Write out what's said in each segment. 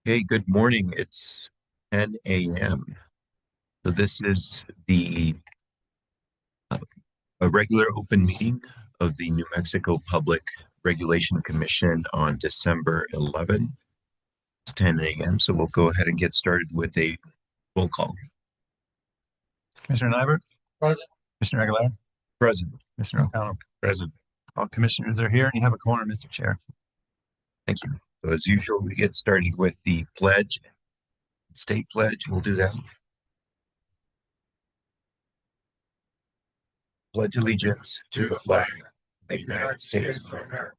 Hey, good morning. It's 10 a.m. So this is uh, a regular open meeting of the New Mexico Public Regulation Commission on December 11. It's 10 a.m. So we'll go ahead and get started with a roll call. Commissioner Nyberg? Present. Commissioner Aguilar? Present. Commissioner O'Connell? Present. All commissioners are here and you have a quorum, Mr. Chair. Thank you. So as usual, we get started with the pledge, state pledge. We'll do that. Pledge allegiance to the flag of the United States of America,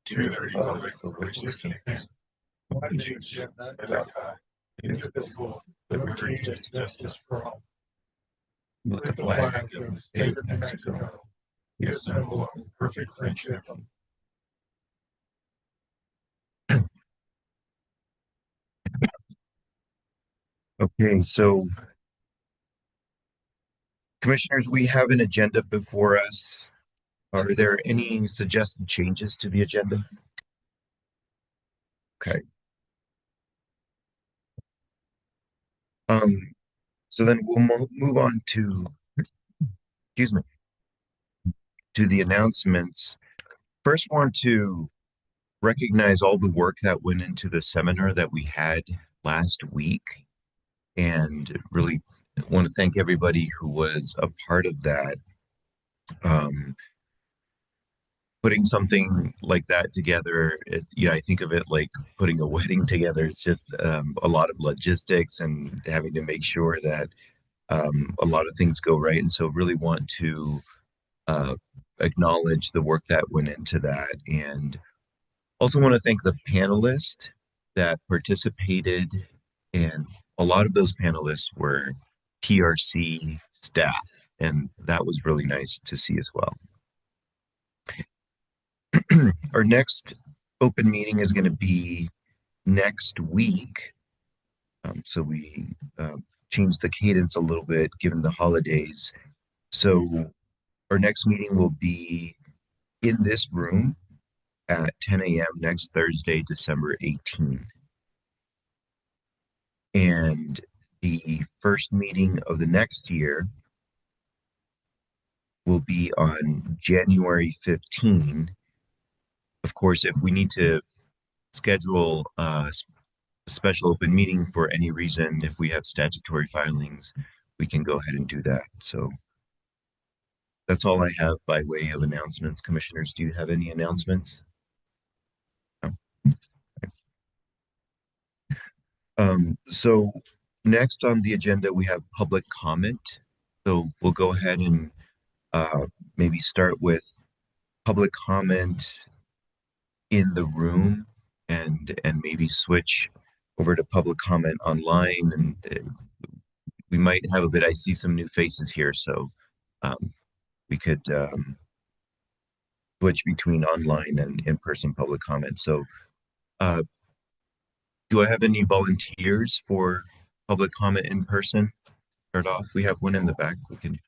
to the republic for which it stands, one nation under God, indivisible, liberty and justice for all. With the flag of the state of Mexico, we assemble in perfect friendship. Okay, so commissioners, we have an agenda before us. Are there any suggested changes to the agenda? Okay. So then we'll move on to, excuse me, to the announcements. First, want to recognize all the work that went into the seminar that we had last week, and really want to thank everybody who was a part of that. Putting something like that together, I think of it like putting a wedding together. It's just a lot of logistics and having to make sure that a lot of things go right. And so really want to acknowledge the work that went into that, and also want to thank the panelists that participated, and a lot of those panelists were PRC staff, and that was really nice to see as well. Our next open meeting is going to be next week. So we changed the cadence a little bit given the holidays. So our next meeting will be in this room at 10 a.m. next Thursday, December 18th. And the first meeting of the next year will be on January 15. Of course, if we need to schedule a special open meeting for any reason, if we have statutory filings, we can go ahead and do that. So that's all I have by way of announcements. Commissioners, do you have any announcements? So next on the agenda, we have public comment. So we'll go ahead and maybe start with public comment in the room, and maybe switch over to public comment online. And we might have a bit, I see some new faces here, so we could switch between online and in-person public comment. So do I have any volunteers for public comment in person? Start off, we have one in the back. We can.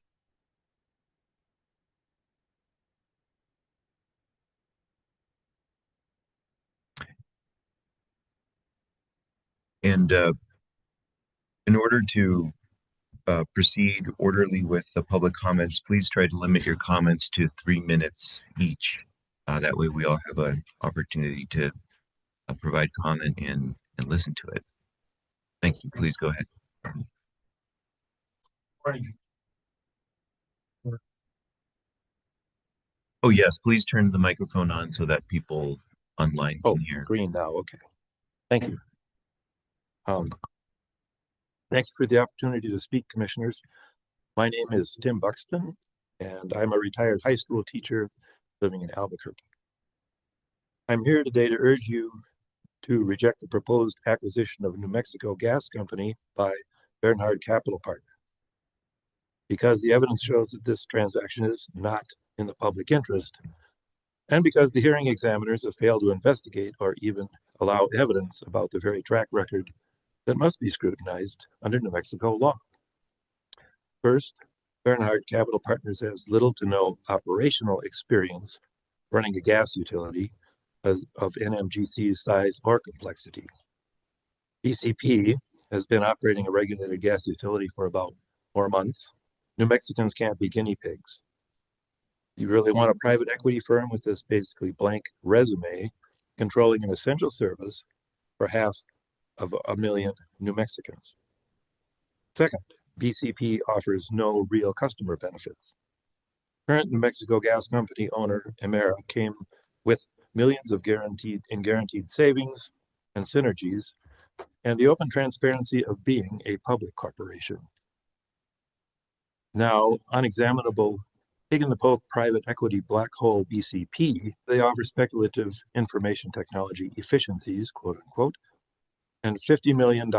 And in order to proceed orderly with the public comments, please try to limit your comments to 3 minutes each. That way we all have an opportunity to provide comment and listen to it. Thank you. Please go ahead. Oh, yes, please turn the microphone on so that people online can hear. Green now. Okay. Thank you. Thanks for the opportunity to speak, commissioners. My name is Tim Buxton, and I'm a retired high school teacher living in Albuquerque. I'm here today to urge you to reject the proposed acquisition of New Mexico Gas Company by Bernhard Capital Partners, because the evidence shows that this transaction is not in the public interest, and because the hearing examiners have failed to investigate or even allow evidence about the very track record that must be scrutinized under New Mexico law. First, Bernhard Capital Partners has little to no operational experience running a gas utility of NMGC's size or complexity. BCP has been operating a regulated gas utility for about 4 months. New Mexicans can't be guinea pigs. You really want a private equity firm with this basically blank resume controlling an essential service for half of 1 million New Mexicans. Second, BCP offers no real customer benefits. Current New Mexico Gas Company owner Emera came with millions of guaranteed savings and synergies and the open transparency of being a public corporation. Now, unexaminable, pig in the poke private equity black hole BCP, they offer speculative information technology efficiencies, quote unquote, and $50 million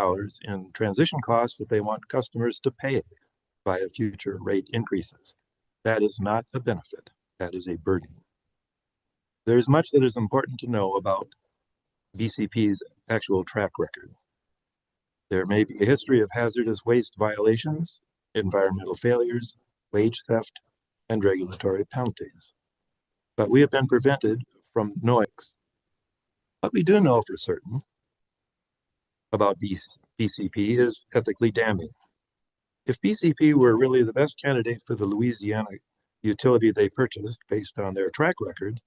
in transition costs that they want customers to pay via future rate increases. That is not a benefit, that is a burden. There's much that is important to know about BCP's actual track record. There may be a history of hazardous waste violations, environmental failures, wage theft, and regulatory penalties. But we have been prevented from knowing. What we do know for certain about BCP is ethically damning. If BCP were really the best candidate for the Louisiana utility they purchased based on their track record,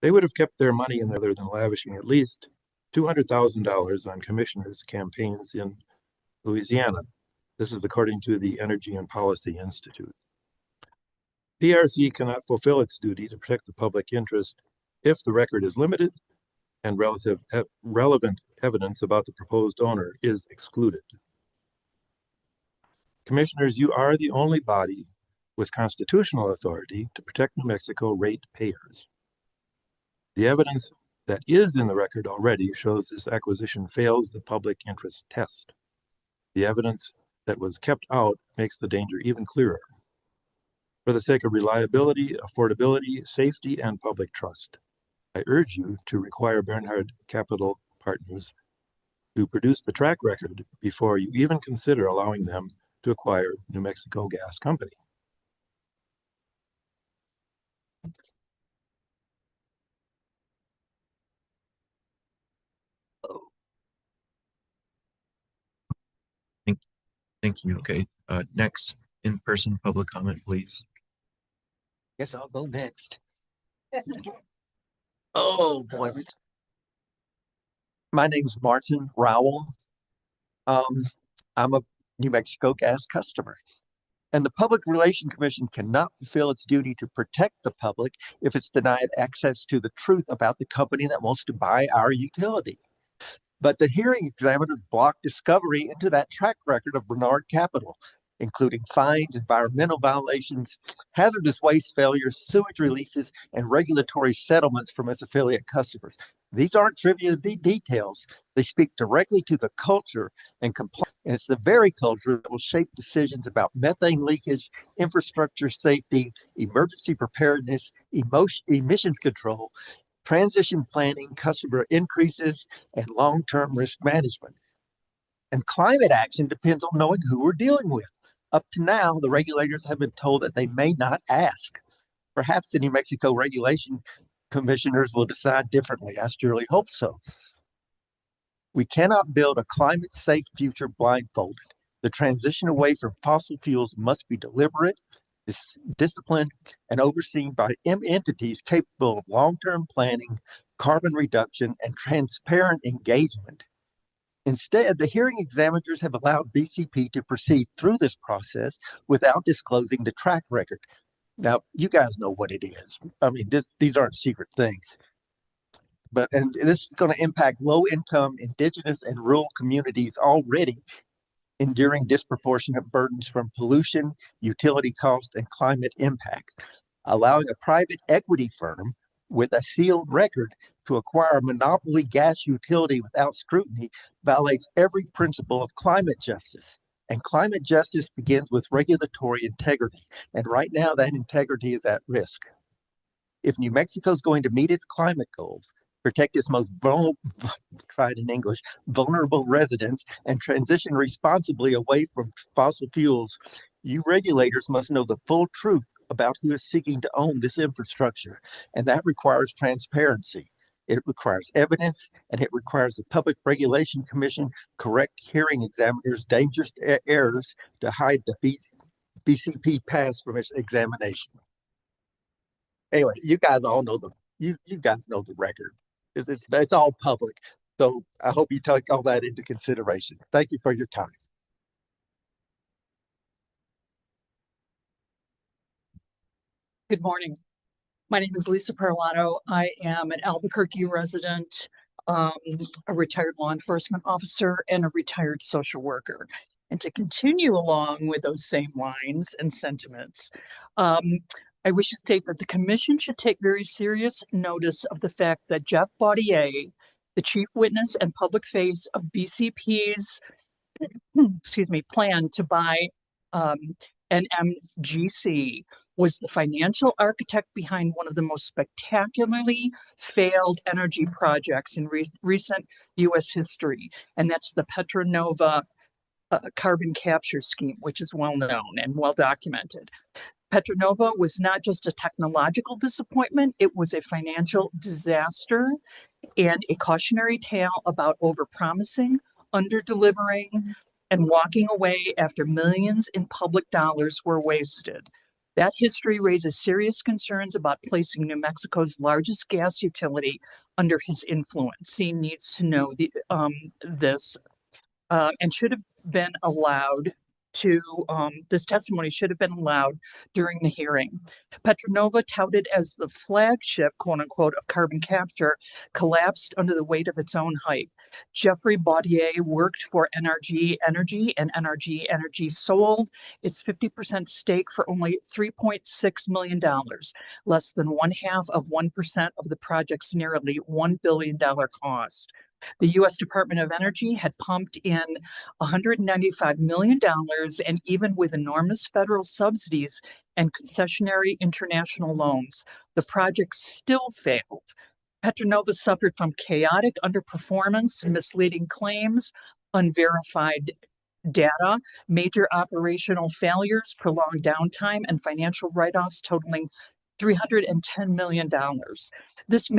they would have kept their money in there rather than lavishing at least $200,000 on commissioners' campaigns in Louisiana. This is according to the Energy and Policy Institute. PRC cannot fulfill its duty to protect the public interest if the record is limited and relevant evidence about the proposed owner is excluded. Commissioners, you are the only body with constitutional authority to protect New Mexico ratepayers. The evidence that is in the record already shows this acquisition fails the public interest test. The evidence that was kept out makes the danger even clearer. For the sake of reliability, affordability, safety, and public trust, I urge you to require Bernhard Capital Partners to produce the track record before you even consider allowing them to acquire New Mexico Gas Company. Thank you. Okay. Next in-person public comment, please. Guess I'll go next. Oh boy. My name's Martin Rowell. I'm a New Mexico Gas customer. And the Public Relations Commission cannot fulfill its duty to protect the public if it's denied access to the truth about the company that wants to buy our utility. But the hearing examiner blocked discovery into that track record of Bernhard Capital, including fines, environmental violations, hazardous waste failures, sewage releases, and regulatory settlements from its affiliate customers. These aren't trivial details. They speak directly to the culture and compliance. And it's the very culture that will shape decisions about methane leakage, infrastructure safety, emergency preparedness, emissions control, transition planning, customer increases, and long-term risk management. And climate action depends on knowing who we're dealing with. Up to now, the regulators have been told that they may not ask. Perhaps the New Mexico Regulation Commissioners will decide differently. I surely hope so. We cannot build a climate-safe future blindfolded. The transition away from fossil fuels must be deliberate, disciplined, and overseen by entities capable of long-term planning, carbon reduction, and transparent engagement. Instead, the hearing examiners have allowed BCP to proceed through this process without disclosing the track record. Now, you guys know what it is. I mean, these aren't secret things. And this is going to impact low-income, indigenous, and rural communities already enduring disproportionate burdens from pollution, utility cost, and climate impact. Allowing a private equity firm with a sealed record to acquire a monopoly gas utility without scrutiny violates every principle of climate justice. And climate justice begins with regulatory integrity. And right now, that integrity is at risk. If New Mexico is going to meet its climate goals, protect its most vulnerable residents, and transition responsibly away from fossil fuels, you regulators must know the full truth about who is seeking to own this infrastructure. And that requires transparency. It requires evidence, and it requires the Public Regulation Commission correct hearing examiners' dangerous errors to hide the BCP pass from its examination. Anyway, you guys all know you guys know the record. It's all public. So I hope you take all that into consideration. Thank you for your time. Good morning. My name is Lisa Parlato. I am an Albuquerque resident, a retired law enforcement officer, and a retired social worker. And to continue along with those same lines and sentiments, I wish to state that the commission should take very serious notice of the fact that Jeff Baudier, the chief witness and public face of BCP's, plan to buy NMPRC, was the financial architect behind one of the most spectacularly failed energy projects in recent U.S. history, and that's the Petronova carbon capture scheme, which is well known and well documented. Petronova was not just a technological disappointment, it was a financial disaster and a cautionary tale about overpromising, under-delivering, and walking away after millions in public dollars were wasted. That history raises serious concerns about placing New Mexico's largest gas utility under his influence. He needs to know this and should have been allowed to, this testimony should have been allowed during the hearing. Petronova, touted as the flagship, quote unquote, of carbon capture, collapsed under the weight of its own hype. Jeffrey Baudier worked for NRG Energy, and NRG Energy sold its 50% stake for only $3.6 million, less than 1/2 of the project's nearly $1 billion cost. The U.S. Department of Energy had pumped in $195 million, and even with enormous federal subsidies and concessionary international loans, the project still failed. Petronova suffered from chaotic underperformance, misleading claims, unverified data, major operational failures, prolonged downtime, and financial write-offs totaling $310 million. This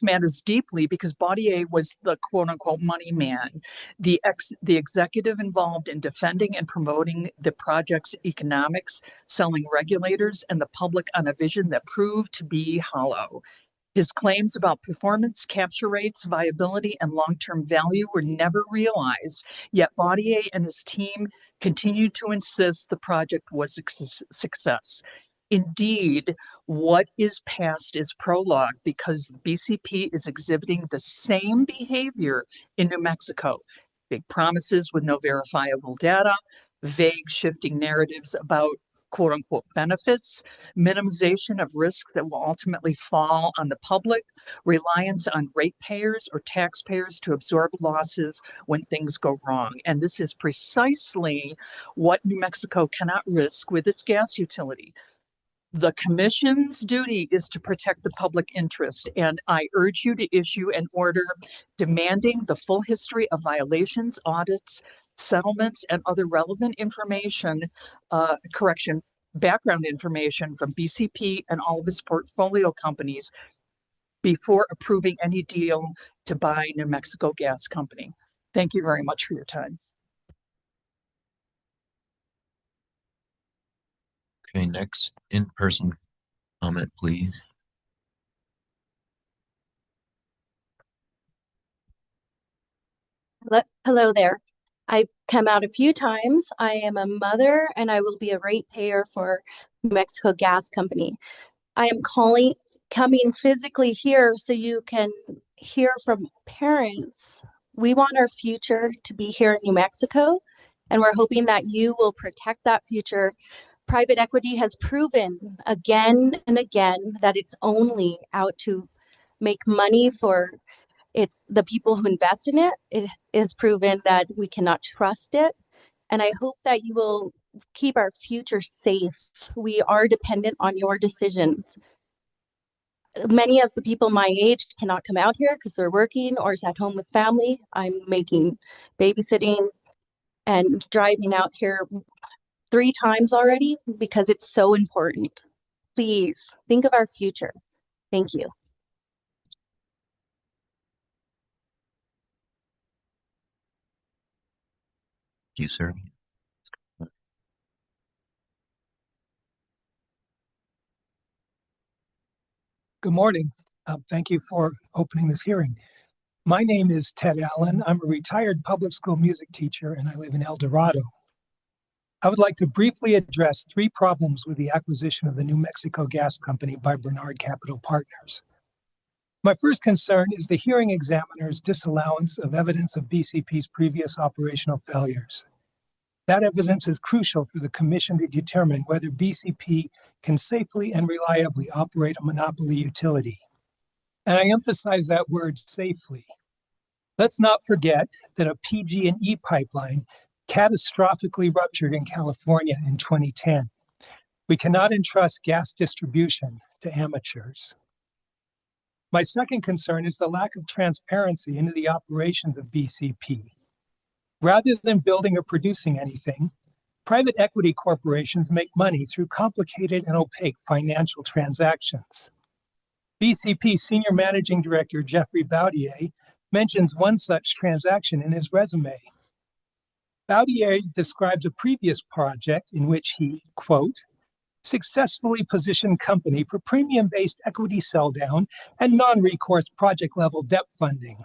matters deeply because Baudier was the quote unquote money man, the executive involved in defending and promoting the project's economics, selling regulators and the public on a vision that proved to be hollow. His claims about performance, capture rates, viability, and long-term value were never realized, yet Baudier and his team continued to insist the project was a success. Indeed, what is past is prologue because BCP is exhibiting the same behavior in New Mexico. Big promises with no verifiable data, vague shifting narratives about quote unquote benefits, minimization of risk that will ultimately fall on the public, reliance on ratepayers or taxpayers to absorb losses when things go wrong. And this is precisely what New Mexico cannot risk with its gas utility. The commission's duty is to protect the public interest, and I urge you to issue an order demanding the full history of violations, audits, settlements, and other relevant information, background information from BCP and all of its portfolio companies before approving any deal to buy New Mexico Gas Company. Thank you very much for your time. Okay, next in-person comment, please. Hello there. I've come out a few times. I am a mother and I will be a ratepayer for New Mexico Gas Company. I am coming physically here so you can hear from parents. We want our future to be here in New Mexico, and we're hoping that you will protect that future. Private equity has proven again and again that it's only out to make money for the people who invest in it. It is proven that we cannot trust it. And I hope that you will keep our future safe. We are dependent on your decisions. Many of the people my age cannot come out here because they're working or is at home with family. I'm making babysitting and driving out here 3 times already because it's so important. Please think of our future. Thank you. you, sir. Good morning. Thank you for opening this hearing. My name is Ted Allen. I'm a retired public school music teacher and I live in El Dorado. I would like to briefly address 3 problems with the acquisition of the New Mexico Gas Company by Bernard Capital Partners. My first concern is the hearing examiner's disallowance of evidence of BCP's previous operational failures. That evidence is crucial for the commission to determine whether BCP can safely and reliably operate a monopoly utility. And I emphasize that word safely. Let's not forget that a PG&E pipeline catastrophically ruptured in California in 2010. We cannot entrust gas distribution to amateurs. My second concern is the lack of transparency into the operations of BCP. Rather than building or producing anything, private equity corporations make money through complicated and opaque financial transactions. BCP Senior Managing Director Jeffrey Baudier mentions one such transaction in his resume. Baudier describes a previous project in which he, quote, successfully positioned company for premium-based equity sell-down and non-recourse project-level debt funding.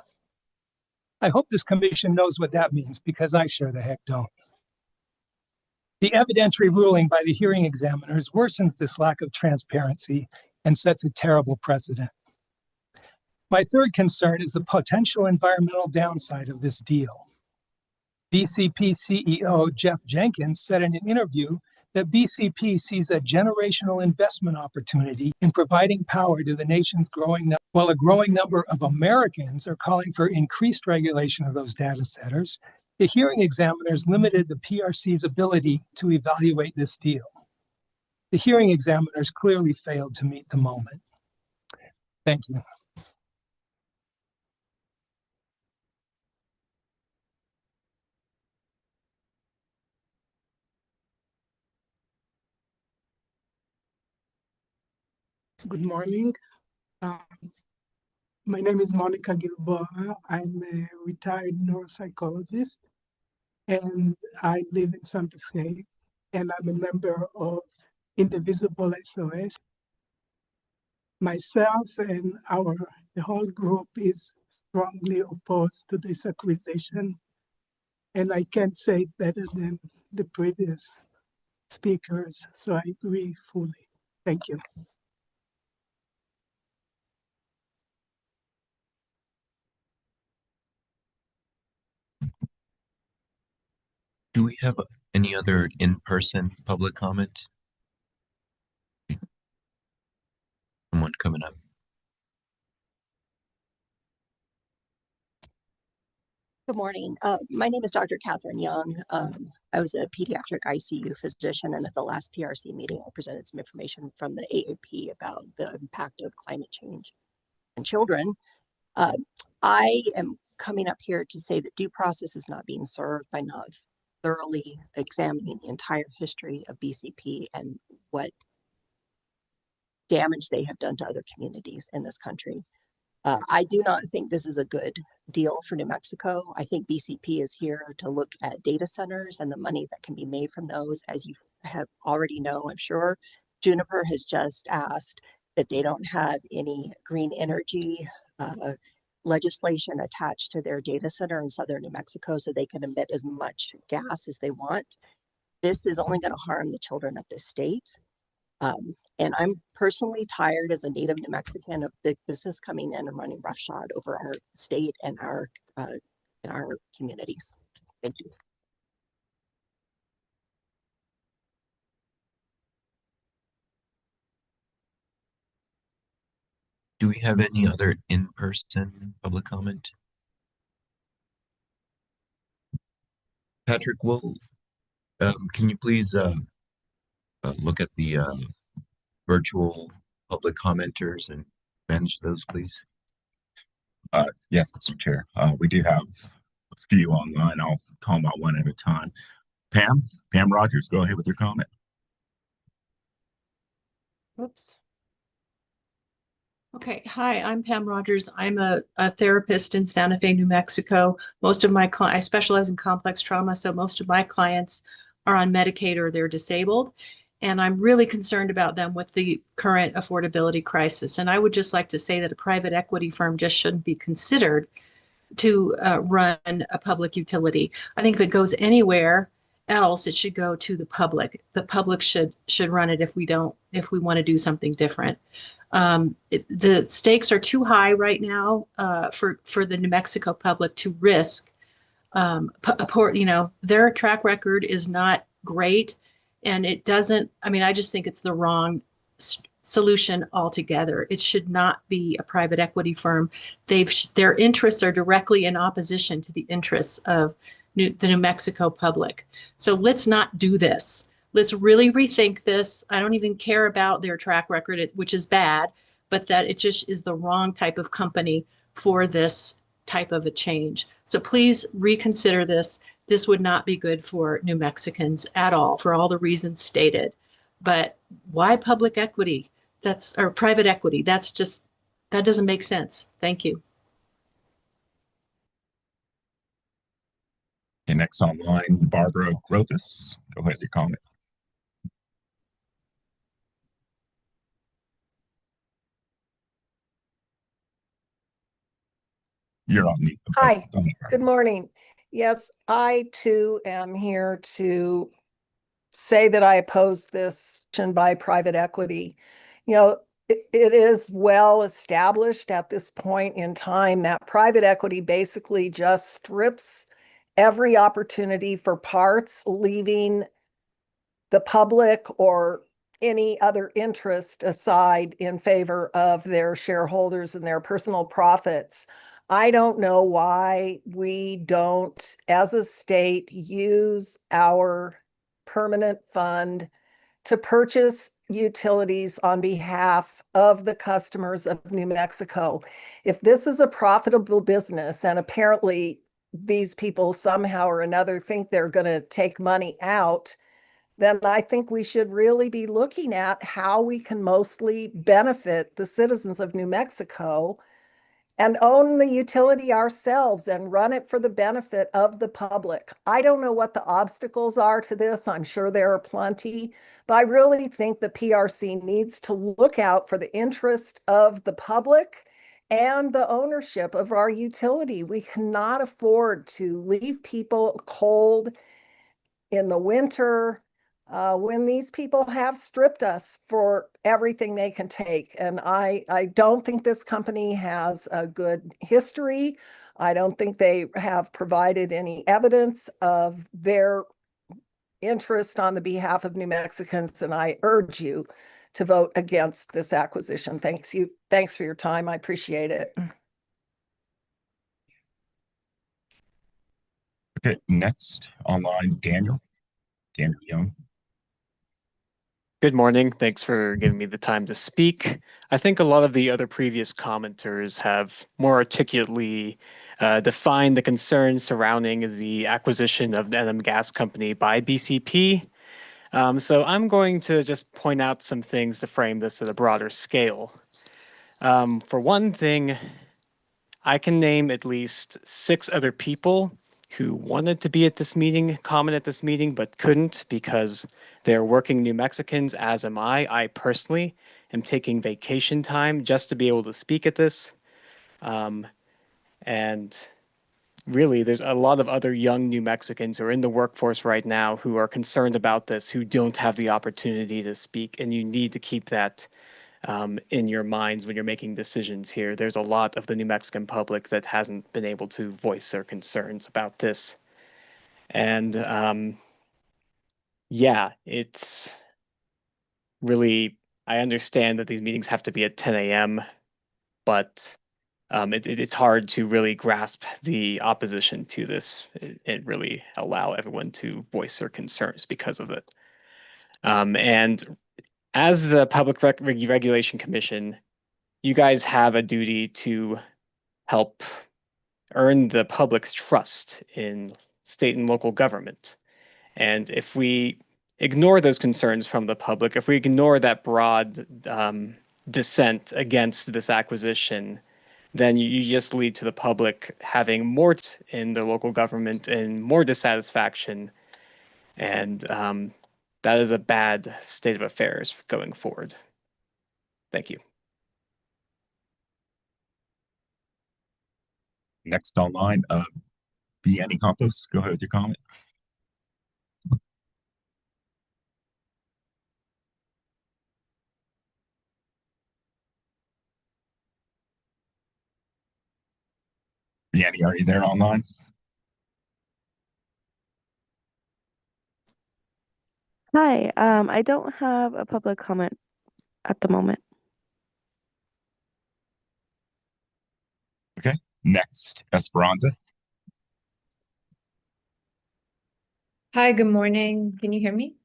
I hope this commission knows what that means because I sure the heck don't. The evidentiary ruling by the hearing examiners worsens this lack of transparency and sets a terrible precedent. My third concern is the potential environmental downside of this deal. BCP CEO Jeff Jenkins said in an interview that BCP sees a generational investment opportunity in providing power to the nation's while a growing number of Americans are calling for increased regulation of those data centers. The hearing examiners limited the PRC's ability to evaluate this deal. The hearing examiners clearly failed to meet the moment. Thank you. Good morning. My name is Monica Gilboa. I'm a retired neuropsychologist and I live in Santa Fe, and I'm a member of Indivisible SOS. Myself and the whole group is strongly opposed to this acquisition, and I can't say it better than the previous speakers, so I agree fully. Thank you. Do we have any other in-person public comment? Someone coming up. Good morning. My name is Dr. Catherine Young. I was a pediatric ICU physician, and at the last PRC meeting, I presented some information from the AAP about the impact of climate change on children. I am coming up here to say that due process is not being served by not thoroughly examining the entire history of BCP and what damage they have done to other communities in this country. I do not think this is a good deal for New Mexico. I think BCP is here to look at data centers and the money that can be made from those. As you have already know, I'm sure, Juniper has just asked that they don't have any green energy legislation attached to their data center in southern New Mexico so they can emit as much gas as they want. This is only going to harm the children of this state. And I'm personally tired as a native New Mexican of big business coming in and running roughshod over our state and our communities. Thank you. Do we have any other in-person public comment? Patrick, can you please look at the virtual public commenters and manage those, please? Yes, Mr. Chair. We do have a few online. I'll call them out one at a time. Pam Rogers, go ahead with your comment. Oops. Okay, hi, I'm Pam Rogers. I'm a therapist in Santa Fe, New Mexico. Most of my I specialize in complex trauma, so most of my clients are on Medicaid or they're disabled. And I'm really concerned about them with the current affordability crisis. And I would just like to say that a private equity firm just shouldn't be considered to run a public utility. I think if it goes anywhere else, it should go to the public. The public should run it if we want to do something different. The stakes are too high right now for the New Mexico public to risk. Their track record is not great, and it doesn't. I mean, I just think it's the wrong solution altogether. It should not be a private equity firm. Their interests are directly in opposition to the interests of the New Mexico public. So let's not do this. Let's really rethink this. I don't even care about their track record, which is bad, but that it just is the wrong type of company for this type of a change. So please reconsider this. This would not be good for New Mexicans at all, for all the reasons stated. But why public equity? Or private equity. That doesn't make sense. Thank you. Okay, next online, Barbara Grothus. Go ahead with your comment. You're on mute. Hi, good morning. Yes, I too am here to say that I oppose this by private equity. You know, it is well established at this point in time that private equity basically just strips every opportunity for parts, leaving the public or any other interest aside in favor of their shareholders and their personal profits. I don't know why we don't, as a state, use our permanent fund to purchase utilities on behalf of the customers of New Mexico. If this is a profitable business, and apparently these people somehow or another think they're going to take money out, then I think we should really be looking at how we can mostly benefit the citizens of New Mexico and own the utility ourselves and run it for the benefit of the public. I don't know what the obstacles are to this. I'm sure there are plenty, but I really think the PRC needs to look out for the interest of the public and the ownership of our utility. We cannot afford to leave people cold in the winter when these people have stripped us for everything they can take. And I don't think this company has a good history. I don't think they have provided any evidence of their interest on the behalf of New Mexicans. And I urge you to vote against this acquisition. Thanks for your time. I appreciate it. Okay, next online, Daniel Young. Good morning. Thanks for giving me the time to speak. I think a lot of the other previous commenters have more articulately defined the concerns surrounding the acquisition of the NM Gas Company by BCP. So I'm going to just point out some things to frame this at a broader scale. For one thing, I can name at least 6 other people who wanted to be at this meeting, comment at this meeting, but couldn't because they're working New Mexicans, as am I. I personally am taking vacation time just to be able to speak at this. And really, there's a lot of other young New Mexicans who are in the workforce right now who are concerned about this, who don't have the opportunity to speak, and you need to keep that in your minds when you're making decisions here. There's a lot of the New Mexican public that hasn't been able to voice their concerns about this. And yeah, it's really, I understand that these meetings have to be at 10 a.m., but it's hard to really grasp the opposition to this and really allow everyone to voice their concerns because of it. And as the Public Regulation Commission, you guys have a duty to help earn the public's trust in state and local government. And if we ignore those concerns from the public, if we ignore that broad dissent against this acquisition, then you just lead to the public having more in the local government and more dissatisfaction. And that is a bad state of affairs going forward. Thank you. Next online, B. Annie Campos, go ahead with your comment. B. Annie, are you there online? Hi, I don't have a public comment at the moment. Okay, next, Esperanza. Hi, good morning. Can you hear me?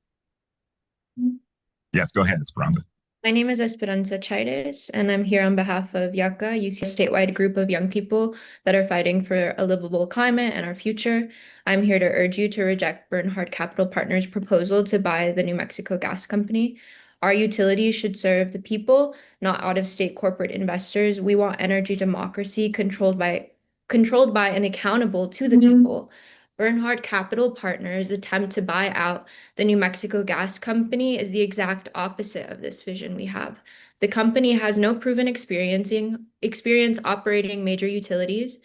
Yes, go ahead, Esperanza. My name is Esperanza Chaides, and I'm here on behalf of YACA, a statewide group of young people that are fighting for a livable climate and our future. I'm here to urge you to reject Bernhard Capital Partners' proposal to buy the New Mexico Gas Company. Our utilities should serve the people, not out-of-state corporate investors. We want energy democracy controlled by and accountable to the people. Bernhard Capital Partners' attempt to buy out the New Mexico Gas Company is the exact opposite of this vision we have. The company has no proven experience operating major utilities.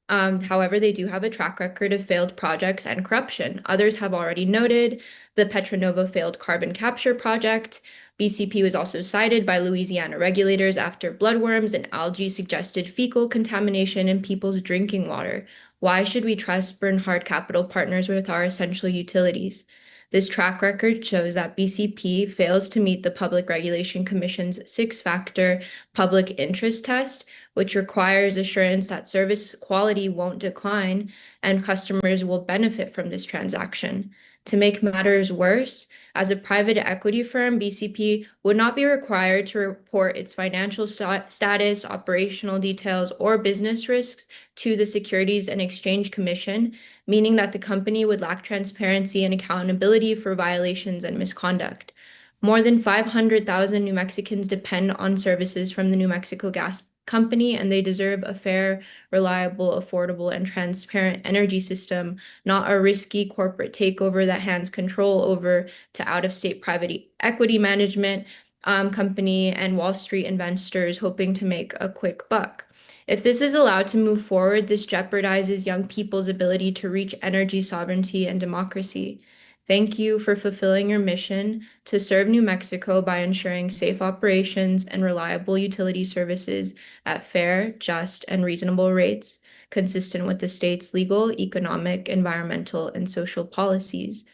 However, they do have a track record of failed projects and corruption. Others have already noted the Petronova failed carbon capture project. BCP was also cited by Louisiana regulators after bloodworms and algae suggested fecal contamination in people's drinking water. Why should we trust Bernhard Capital Partners with our essential utilities? This track record shows that BCP fails to meet the Public Regulation Commission's 6-factor public interest test, which requires assurance that service quality won't decline and customers will benefit from this transaction. To make matters worse, as a private equity firm, BCP would not be required to report its financial status, operational details, or business risks to the Securities and Exchange Commission, meaning that the company would lack transparency and accountability for violations and misconduct. More than 500,000 New Mexicans depend on services from the New Mexico Gas Company, and they deserve a fair, reliable, affordable, and transparent energy system, not a risky corporate takeover that hands control over to out-of-state private equity management company and Wall Street investors hoping to make a quick buck. If this is allowed to move forward, this jeopardizes young people's ability to reach energy sovereignty and democracy. Thank you for fulfilling your mission to serve New Mexico by ensuring safe operations and reliable utility services at fair, just, and reasonable rates, consistent with the state's legal, economic, environmental, and social policies.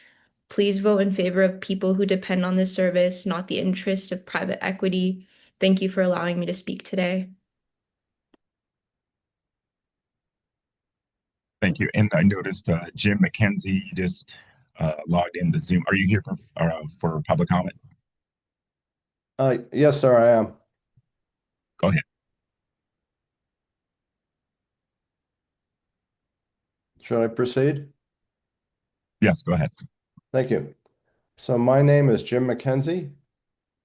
Please vote in favor of people who depend on this service, not the interest of private equity. Thank you for allowing me to speak today. Thank you. And I noticed Jim McKenzie just logged in the Zoom. Are you here for public comment? Yes, sir, I am. Go ahead. Should I proceed? Yes, go ahead. Thank you. So my name is Jim McKenzie.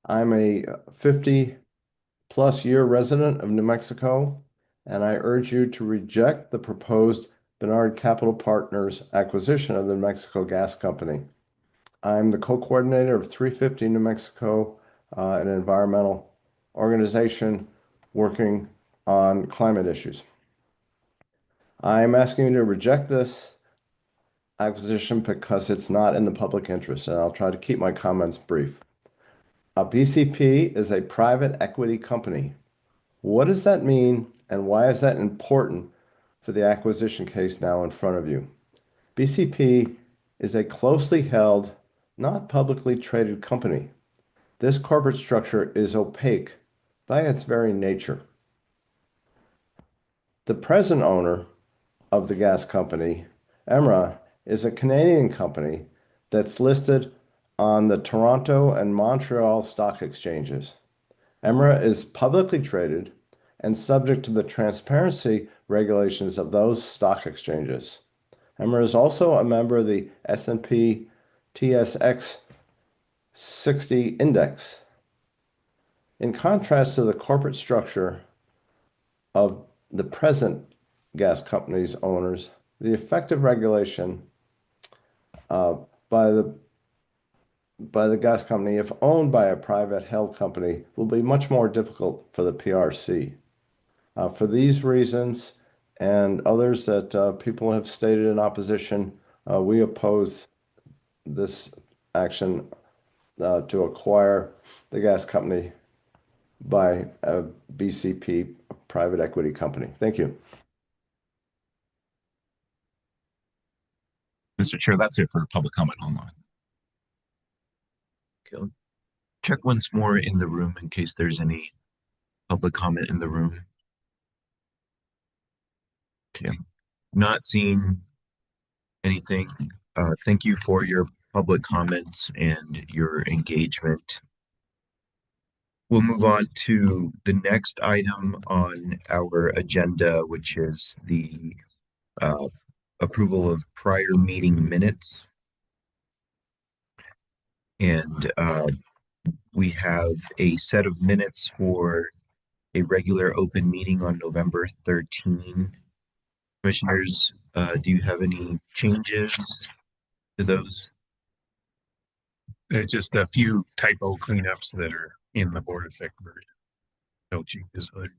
I'm a 50-plus year resident of New Mexico, and I urge you to reject the proposed Bernhard Capital Partners acquisition of the New Mexico Gas Company. I'm the co-coordinator of 350 New Mexico, an environmental organization working on climate issues. I'm asking you to reject this acquisition because it's not in the public interest, and I'll try to keep my comments brief. BCP is a private equity company. What does that mean, and why is that important for the acquisition case now in front of you? BCP is a closely held, not publicly traded company. This corporate structure is opaque by its very nature. The present owner of the gas company, EMRA, is a Canadian company that's listed on the Toronto and Montreal stock exchanges. EMRA is publicly traded and subject to the transparency regulations of those stock exchanges. EMRA is also a member of the S&P TSX 60 index. In contrast to the corporate structure of the present gas company's owners, the effective regulation by the gas company, if owned by a private held company, will be much more difficult for the PRC. For these reasons and others that people have stated in opposition, we oppose this action to acquire the gas company by a BCP private equity company. Thank you. Mr. Chair, that's it for public comment online. Okay, I'll check once more in the room in case there's any public comment in the room. Okay, I'm not seeing anything. Thank you for your public comments and your engagement. We'll move on to the next item on our agenda, which is the approval of prior meeting minutes. And we have a set of minutes for a regular open meeting on November 13. Commissioners, do you have any changes to those? There's just a few typo cleanups that are in the board effect version. No changes there.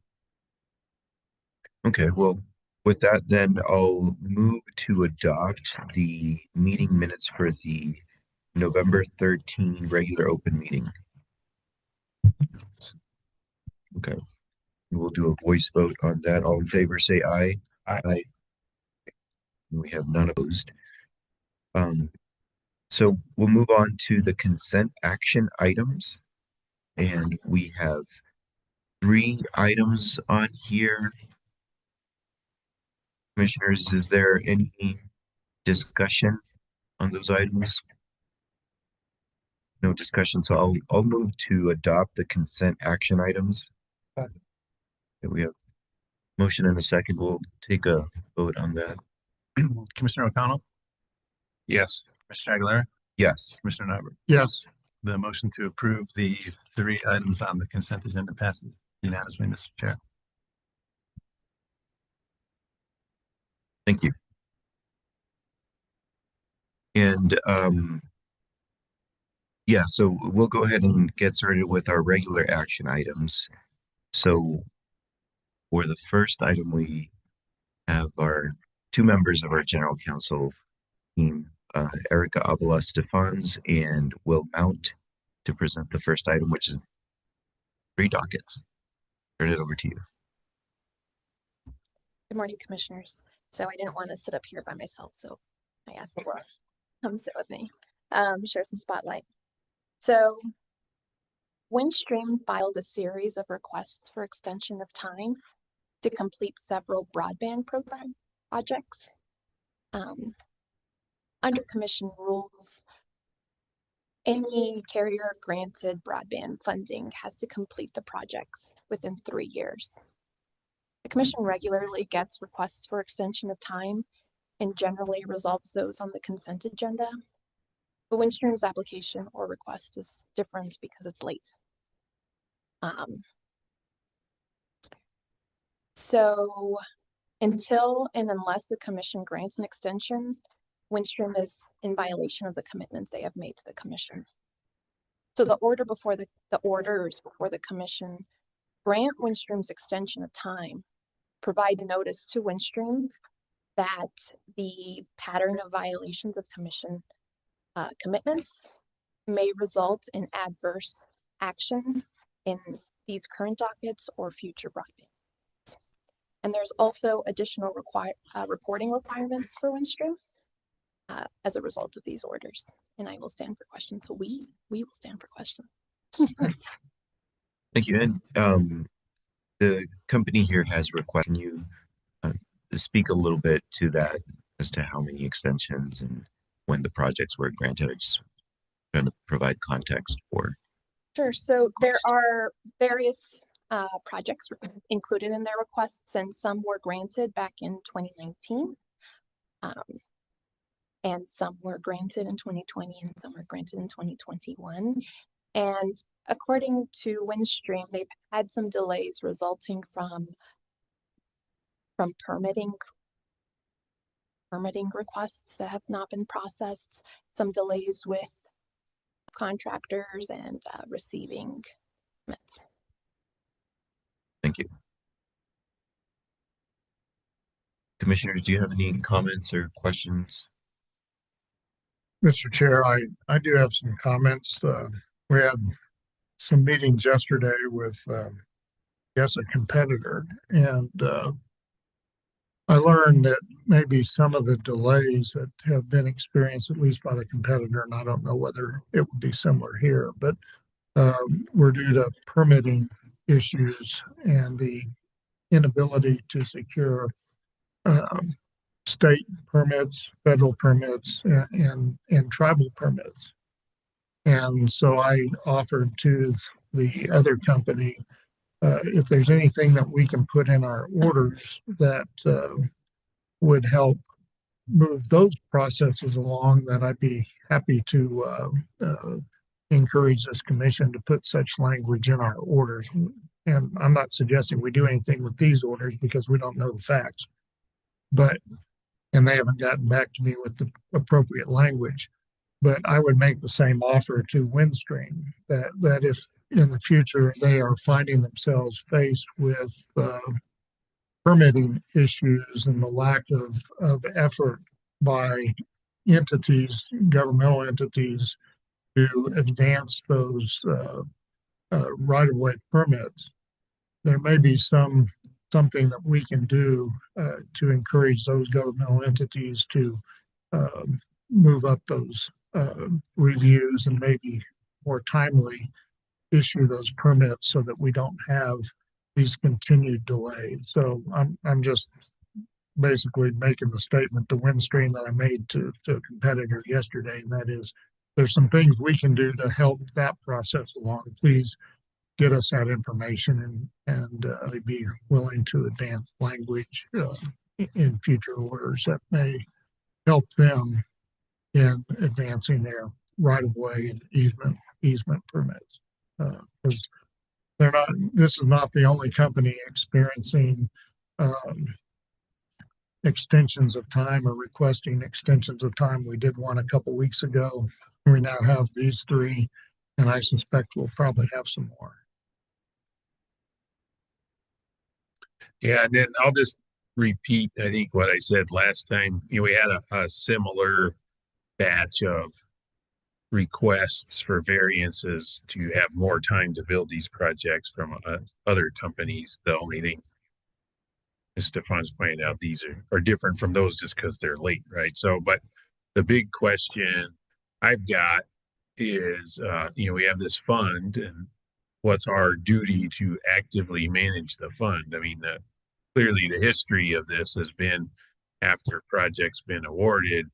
Okay, well, with that, then I'll move to adopt the meeting minutes for the November 13 regular open meeting. Okay, we'll do a voice vote on that. All in favor, say aye. Aye. We have none opposed. So we'll move on to the consent action items. And we have 3 items on here. Commissioners, is there any discussion on those items? No discussion, so I'll move to adopt the consent action items. Okay, we have motion and a second. We'll take a vote on that. Commissioner O'Connell? Yes. Commissioner Aguilera? Yes. Commissioner Nyberg? Yes. The motion to approve the 3 items on the consent agenda passes unanimously, Mr. Chair. Thank you. And yeah, so we'll go ahead and get started with our regular action items. So for the first item, we have our 2 members of our general counsel team, Erica Abala Stefans and Will Mount, to present the first item, which is 3 dockets. Turn it over to you. Good morning, commissioners. So I didn't want to sit up here by myself, so I asked Laura to come sit with me, share some spotlight. So Windstream filed a series of requests for extension of time to complete several broadband program projects. Under commission rules, any carrier granted broadband funding has to complete the projects within 3 years. The commission regularly gets requests for extension of time and generally resolves those on the consent agenda. But Windstream's application or request is different because it's late. So until and unless the commission grants an extension, Windstream is in violation of the commitments they have made to the commission. So the orders before the commission grant Windstream's extension of time, provide notice to Windstream that the pattern of violations of commission commitments may result in adverse action in these current dockets or future broadband. And there's also additional reporting requirements for Windstream as a result of these orders. And I will stand for questions. So we will stand for questions. Thank you. And the company here has requested. Can you speak a little bit to that as to how many extensions and when the projects were granted? I just trying to provide context for. Sure. So there are various projects included in their requests, and some were granted back in 2019. And some were granted in 2020 and some were granted in 2021. And According to Windstream, they've had some delays resulting from permitting requests that have not been processed, some delays with contractors and receiving permits. Thank you. Commissioners, do you have any comments or questions? Mr. Chair, I do have some comments. We had some meetings yesterday with, a competitor, and I learned that maybe some of the delays that have been experienced, at least by the competitor, and I don't know whether it would be similar here, but were due to permitting issues and the inability to secure state permits, federal permits, and tribal permits. And so I offered to the other company, if there's anything that we can put in our orders that would help move those processes along, that I'd be happy to encourage this commission to put such language in our orders. And I'm not suggesting we do anything with these orders because we don't know the facts, and they haven't gotten back to me with the appropriate language. But I would make the same offer to Windstream that if in the future they are finding themselves faced with permitting issues and the lack of effort by entities, governmental entities, to advance those right-of-way permits, there may be something that we can do to encourage those governmental entities to move up those reviews and maybe more timely issue those permits so that we don't have these continued delays. So I'm just basically making the statement to Windstream that I made to a competitor yesterday, and that is, there's some things we can do to help that process along. Please get us that information and I'd be willing to advance language in future orders that may help them in advancing their right-of-way and easement permits. Because this is not the only company experiencing extensions of time or requesting extensions of time. We did one a couple weeks ago. We now have these three, and I suspect we'll probably have some more. Yeah, and then I'll just repeat, I think, what I said last time. We had a similar batch of requests for variances to have more time to build these projects from other companies. The only thing, as Stefan's pointed out, these are different from those just because they're late, right? So, but the big question I've got is, we have this fund, and what's our duty to actively manage the fund? I mean, clearly the history of this has been, after a project's been awarded,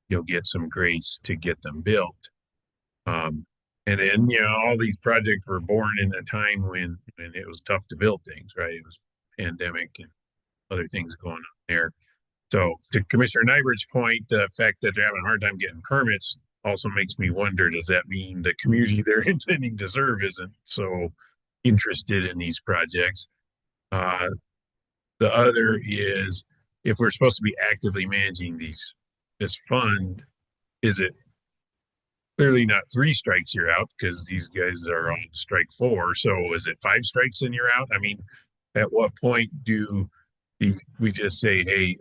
you'll get some grace to get them built. And then, all these projects were born in a time when it was tough to build things, right? It was pandemic and other things going on there. So to Commissioner Nybert's point, the fact that they're having a hard time getting permits also makes me wonder, does that mean the community they're intending to serve isn't so interested in these projects? The other is, if we're supposed to be actively managing this fund, is it clearly not 3 strikes you're out, because these guys are on strike 4. So is it 5 strikes and you're out? I mean, at what point do we just say, hey,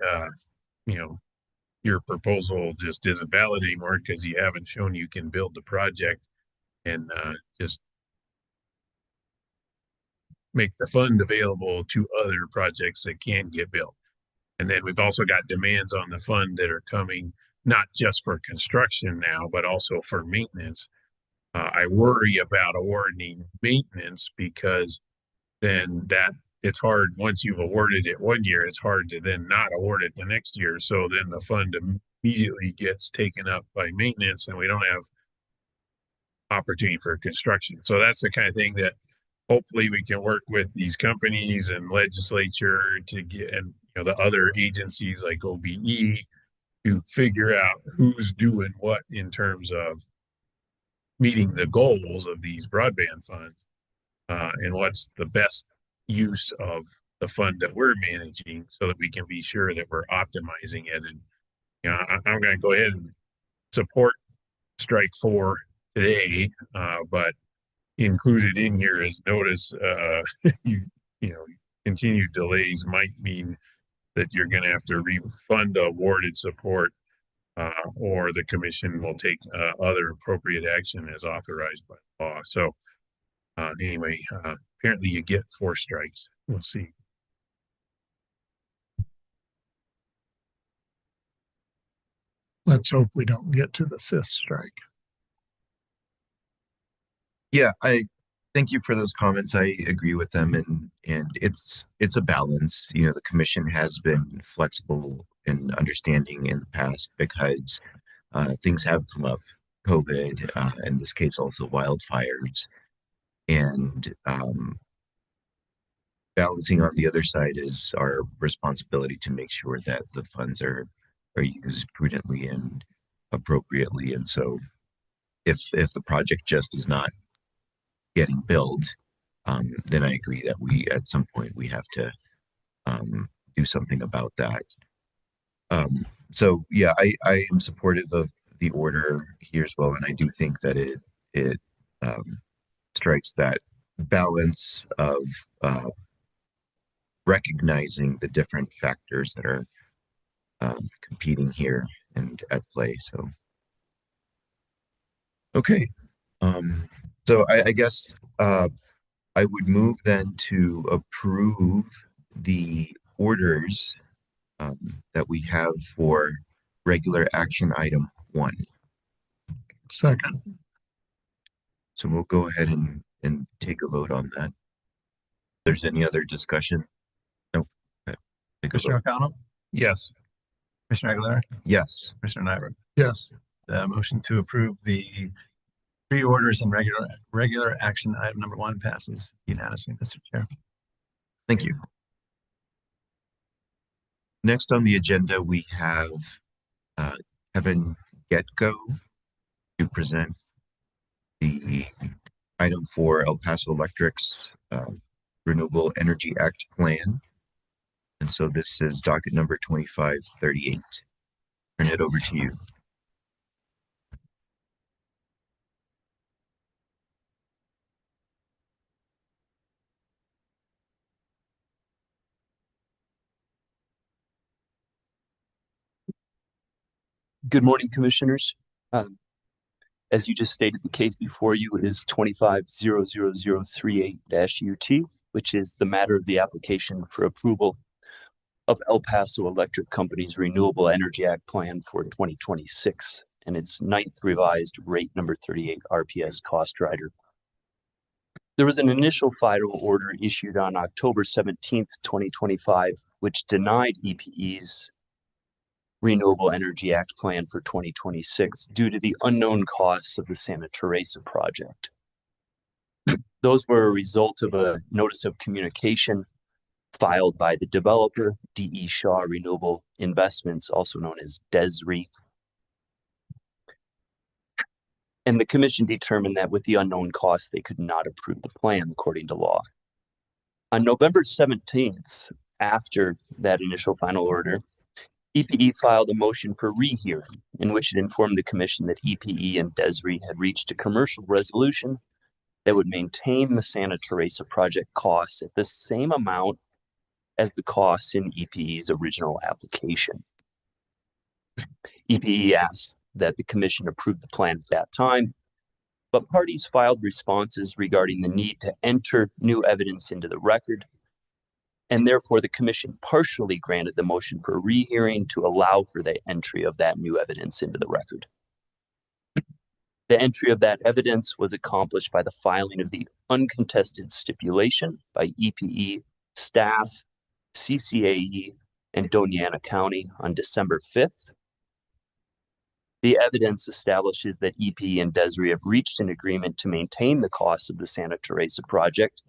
your proposal just isn't valid anymore because you haven't shown you can build the project, and just make the fund available to other projects that can get built? And then we've also got demands on the fund that are coming, not just for construction now, but also for maintenance. I worry about awarding maintenance, because then it's hard, once you've awarded it one year, it's hard to then not award it the next year. So then the fund immediately gets taken up by maintenance, and we don't have opportunity for construction. So that's the kind of thing that hopefully we can work with these companies and legislature to get, and the other agencies like OBE, to figure out who's doing what in terms of meeting the goals of these broadband funds, and what's the best use of the fund that we're managing so that we can be sure that we're optimizing it. And, I'm going to go ahead and support strike 4 today, but included in here is notice, continued delays might mean that you're going to have to refund awarded support, or the commission will take other appropriate action as authorized by law. So anyway, apparently you get 4 strikes. We'll see. Let's hope we don't get to the 5th strike. Yeah, I thank you for those comments. I agree with them, and it's a balance. The commission has been flexible and understanding in the past because things have come up, COVID, in this case also wildfires, and balancing on the other side is our responsibility to make sure that the funds are used prudently and appropriately. And so if the project just is not getting built, then I agree that at some point we have to do something about that. So yeah, I am supportive of the order here as well, and I do think that it strikes that balance of recognizing the different factors that are competing here and at play. So okay, so I guess I would move then to approve the orders that we have for regular action item 1. Second. So we'll go ahead and take a vote on that. If there's any other discussion? No. Okay. Commissioner O'Connell? Yes. Commissioner Aguilera? Yes. Commissioner Nyberg? Yes. The motion to approve the 3 orders and regular action item number 1 passes unanimously, Mr. Chair. Thank you. Next on the agenda, we have Kevin Getgo to present the item for El Paso Electric's Renewable Energy Act plan. And so this is docket number 2538. Turn it over to you. Good morning, Commissioners. As you just stated, the case before you is 25-00038-UT, which is the matter of the application for approval of El Paso Electric Company's Renewable Energy Act plan for 2026 and its 9th revised rate number 38 RPS cost rider. There was an initial final order issued on October 17th, 2025, which denied EPE's Renewable Energy Act plan for 2026 due to the unknown costs of the Santa Teresa project. Those were a result of a notice of communication filed by the developer, D.E. Shaw Renewable Investments, also known as DESRE. And the commission determined that with the unknown costs, they could not approve the plan according to law. On November 17th, after that initial final order, EPE filed a motion for rehearing in which it informed the commission that EPE and DESRE had reached a commercial resolution that would maintain the Santa Teresa project costs at the same amount as the costs in EPE's original application. EPE asked that the commission approve the plan at that time, but parties filed responses regarding the need to enter new evidence into the record, and therefore the commission partially granted the motion for a rehearing to allow for the entry of that new evidence into the record. The entry of that evidence was accomplished by the filing of the uncontested stipulation by EPE staff, CCAE, and Doña Ana County on December 5th. The evidence establishes that EPE and DESRE have reached an agreement to maintain the cost of the Santa Teresa project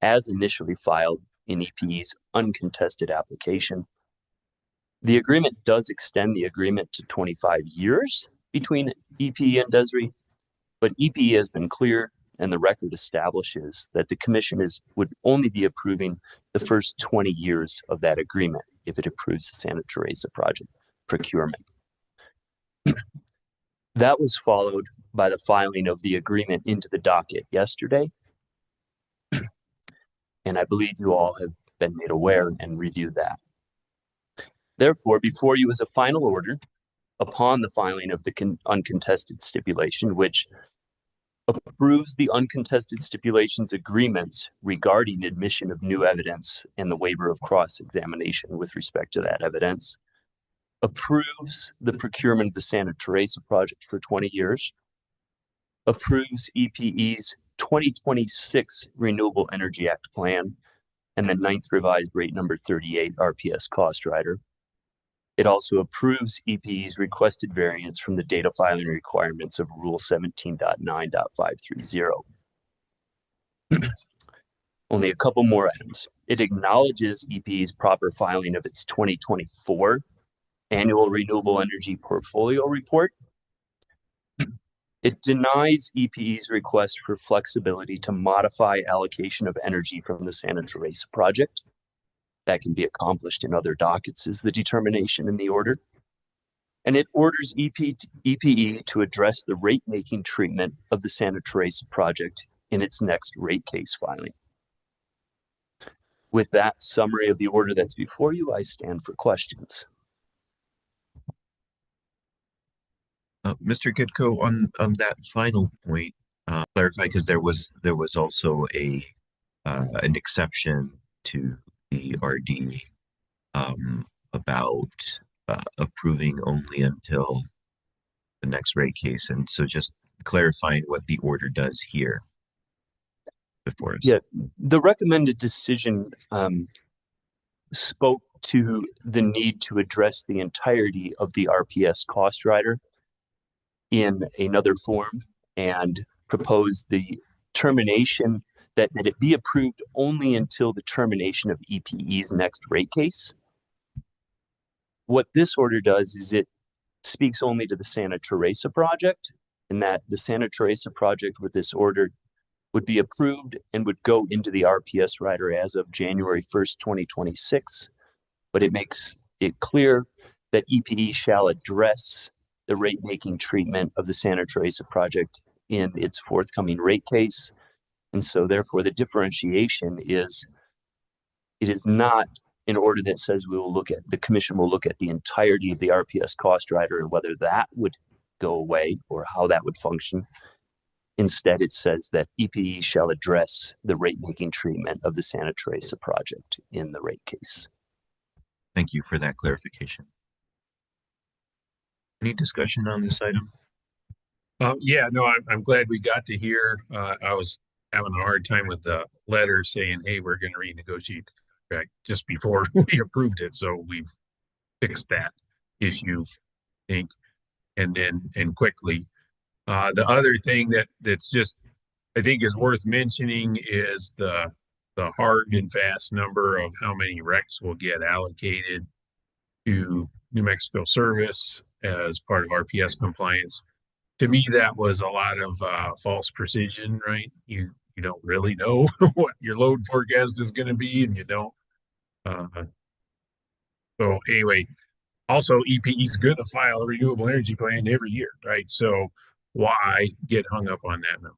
as initially filed in EPE's uncontested application. The agreement does extend the agreement to 25 years between EPE and DESRE, But EPE has been clear, and the record establishes that the commission would only be approving the first 20 years of that agreement if it approves the Santa Teresa project procurement. That was followed by the filing of the agreement into the docket yesterday. And I believe you all have been made aware and reviewed that. Therefore, before you is a final order upon the filing of the uncontested stipulation, which approves the uncontested stipulations agreements regarding admission of new evidence and the waiver of cross-examination with respect to that evidence, approves the procurement of the Santa Teresa project for 20 years, approves EPE's 2026 Renewable Energy Act plan, and the 9th revised rate number 38 RPS cost rider. It also approves EPE's requested variance from the data filing requirements of Rule 17.9.530. Only a couple more items. It acknowledges EPE's proper filing of its 2024 Annual Renewable Energy Portfolio Report. It denies EPE's request for flexibility to modify allocation of energy from the Santa Teresa project. That can be accomplished in other dockets is the determination in the order. And it orders EPE to address the rate-making treatment of the Santa Teresa project in its next rate case filing. With that summary of the order that's before you, I stand for questions. Mr. Gitko, on that final point, clarify, because there was also an exception to the RD about approving only until the next rate case, and so just clarifying what the order does here before us. Yeah, the recommended decision spoke to the need to address the entirety of the RPS cost rider in another form and propose the termination that it be approved only until the termination of EPE's next rate case. What this order does is it speaks only to the Santa Teresa project, and that the Santa Teresa project with this order would be approved and would go into the RPS rider as of January 1st, 2026. But it makes it clear that EPE shall address the rate-making treatment of the Santa Teresa project in its forthcoming rate case. And so therefore the differentiation is, it is not an order that says the commission will look at the entirety of the RPS cost rider and whether that would go away or how that would function. Instead, it says that EPE shall address the rate-making treatment of the Santa Teresa project in the rate case. Thank you for that clarification. Any discussion on this item? Yeah, no, I'm glad we got to hear. I was having a hard time with the letter saying, hey, we're going to renegotiate the contract just before we approved it. So we've fixed that issue, I think, and quickly. The other thing that's just, I think is worth mentioning is the hard and fast number of how many RECs will get allocated to New Mexico Service as part of RPS compliance. To me, that was a lot of false precision, right? You don't really know what your load forecast is going to be, and you don't. So anyway, also EPE is going to file a renewable energy plan every year, right? So why get hung up on that number?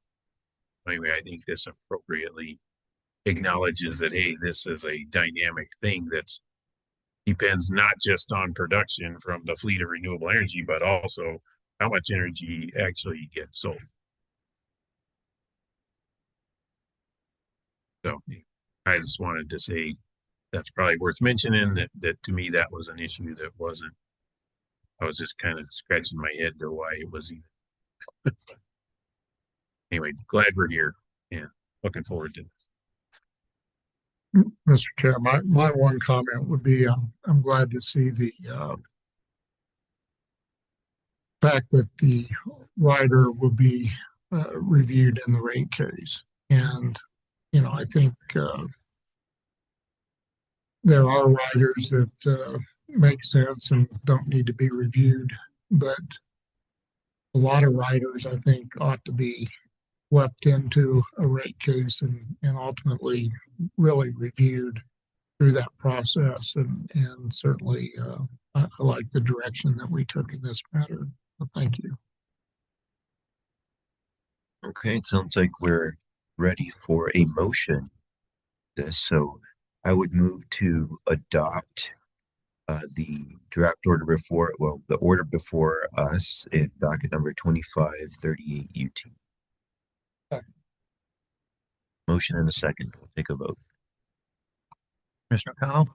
Anyway, I think this appropriately acknowledges that, hey, this is a dynamic thing that's depends not just on production from the fleet of renewable energy, but also how much energy actually gets sold. So I just wanted to say that's probably worth mentioning that to me, that was an issue that wasn't, I was just kind of scratching my head to why it was even. Anyway, glad we're here and looking forward to it. Mr. Chair, my one comment would be I'm glad to see the fact that the rider will be reviewed in the rate case. And, I think there are riders that make sense and don't need to be reviewed, but a lot of riders, I think, ought to be swept into a rate case and ultimately really reviewed through that process. And certainly I like the direction that we took in this matter. So thank you. Okay, it sounds like we're ready for a motion. So I would move to adopt the draft order before, well, the order before us in docket number 2538 UT. Motion and a second. We'll take a vote. Commissioner O'Connell?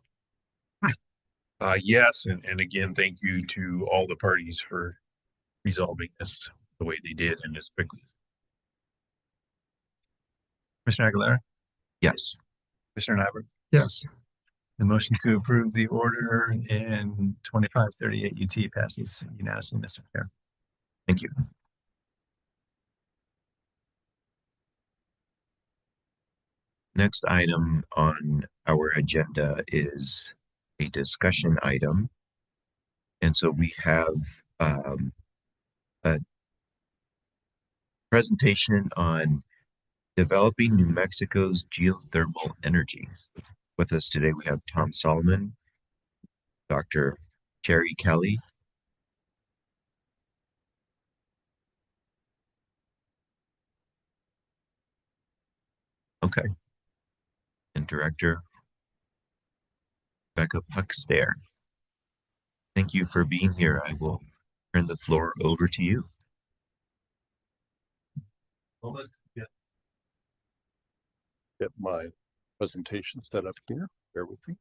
Yes, and again, thank you to all the parties for resolving this the way they did and as quickly. Commissioner Aguilera? Yes. Commissioner Nyberg? Yes. The motion to approve the order in 2538 UT passes unanimously, Mr. Chair. Thank you. Next item on our agenda is a discussion item. And so we have a presentation on developing New Mexico's geothermal energy. With us today, we have Tom Solomon, Dr. Jerry Kelly, okay, and Director Rebecca Puckstare. Thank you for being here. I will turn the floor over to you. Well, let's get my presentation set up here. Bear with me.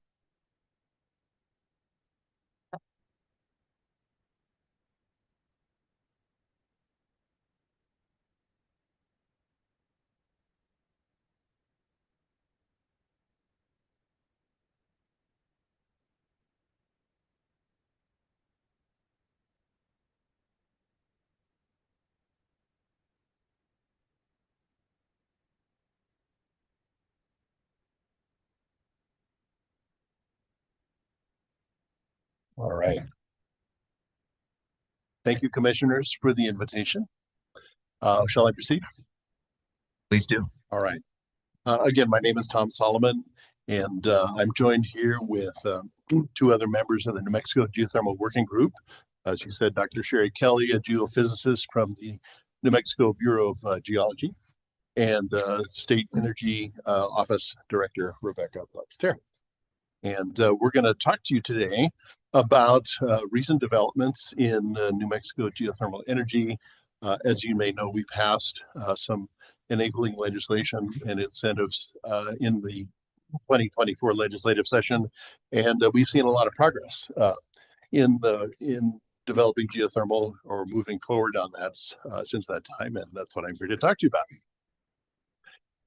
All right. Thank you, commissioners, for the invitation. Shall I proceed? Please do. All right. Again, my name is Tom Solomon, and I'm joined here with two other members of the New Mexico Geothermal Working Group. As you said, Dr. Sherry Kelly, a geophysicist from the New Mexico Bureau of Geology, and State Energy Office Director Rebecca Puckstare. And we're going to talk to you today about recent developments in New Mexico geothermal energy. As you may know, we passed some enabling legislation and incentives in the 2024 legislative session, and we've seen a lot of progress in developing geothermal or moving forward on that since that time, and that's what I'm here to talk to you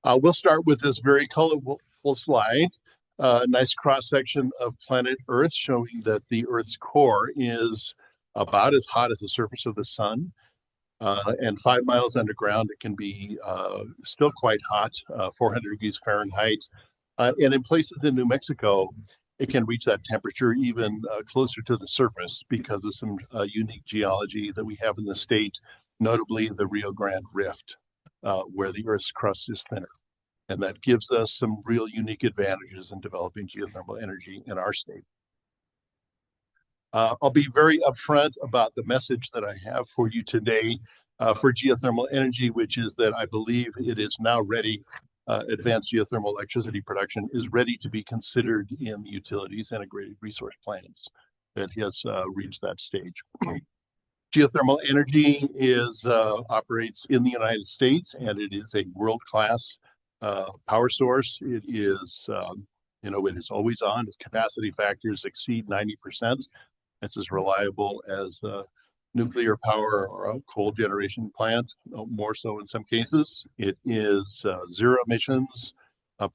about. We'll start with this very colorful slide. Nice cross-section of planet Earth showing that the Earth's core is about as hot as the surface of the sun. And 5 miles underground, it can be still quite hot, 400 degrees Fahrenheit. And in places in New Mexico, it can reach that temperature even closer to the surface because of some unique geology that we have in the state, notably the Rio Grande Rift, where the Earth's crust is thinner. And that gives us some real unique advantages in developing geothermal energy in our state. I'll be very upfront about the message that I have for you today for geothermal energy, which is that I believe it is now ready. Advanced geothermal electricity production is ready to be considered in the utilities integrated resource plans. It has reached that stage. Geothermal energy operates in the United States, and it is a world-class power source. It is, it is always on. Its capacity factors exceed 90%. It's as reliable as nuclear power or a coal generation plant, more so in some cases. It is zero emissions,